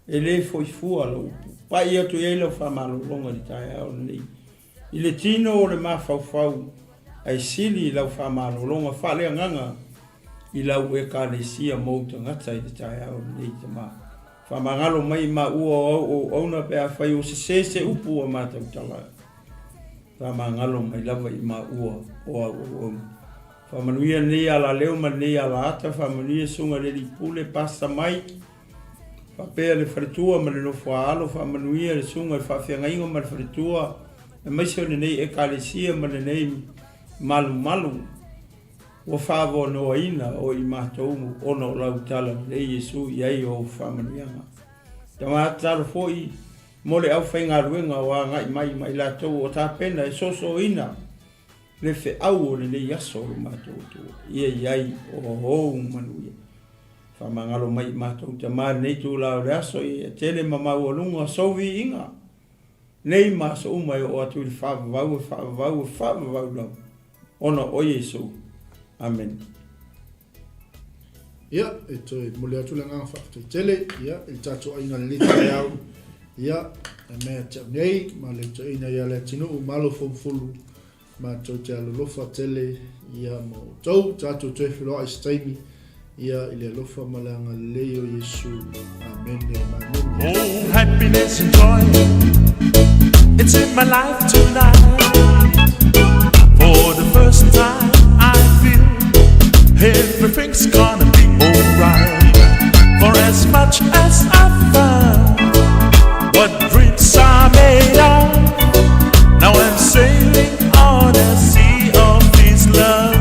E le foi fua lo. Pai atu e lo whamalolonga le taeao nei. I le tino o le mawhauwhau. Ai sili lau whamalolonga faaleagaga i lau e kalesia mou tangata i le taeao nei ta mā. Whamangalo mai ma ua o auna pe a whai o se upu o mātou tala. Whamangalo mai lava i ma ua o au. Whamanuia nei ala leo ma nei ala ata. Whamanuia sunga le li pule pasta mai. Whapea le wharitua ma le nofua alo. Whamanuia le sunga le whawhiangainga ma le wharitua. E maisio le nei e kalesia ma le nei Malū. Wa whaavo noa ina o i mātou ono lau tala le Yesu i ai o whamanuianga. Ta mātalo foi mo le au whainga ruenga o a ngai mai lātou o tā pena e soso ina le whe au o le nei aso o mātou tua. Ia i ai o hou manuia. Whamangalo mai mātou ta mā nei tū lau le aso i a tele mamau o lunga sovi inga. Nei māso umai o atu i whaavavau lau. Ono o Yesu. Amen. Ia, e toi mole atu le ngā whaatai tele, ia, e tātou aina le taeao, ia, e mea tau nei, ma le tau ina ia le tinu u malo fomfulu, ma tau te alolofa tele, ia mo tau, tātou te whiloa i staimi, ia, i le alofa malanga leo Yesu. Amen, amen. Oh, happiness and joy, it's in my life tonight. For the first time I feel everything's gonna be alright. For as much as I've found what dreams are made of, now I'm sailing on a sea of His love.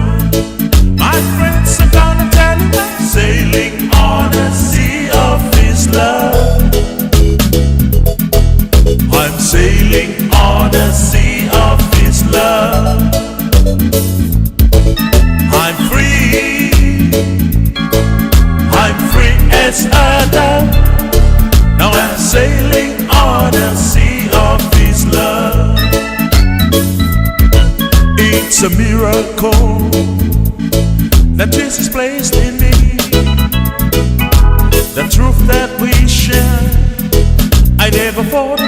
My friends are gonna tell you I'm sailing on a sea of His love. I'm sailing on a sea of His love. I'm free as a dove. Now I'm sailing on a sea of His love. It's a miracle that Jesus placed in me. The truth that we share, I never thought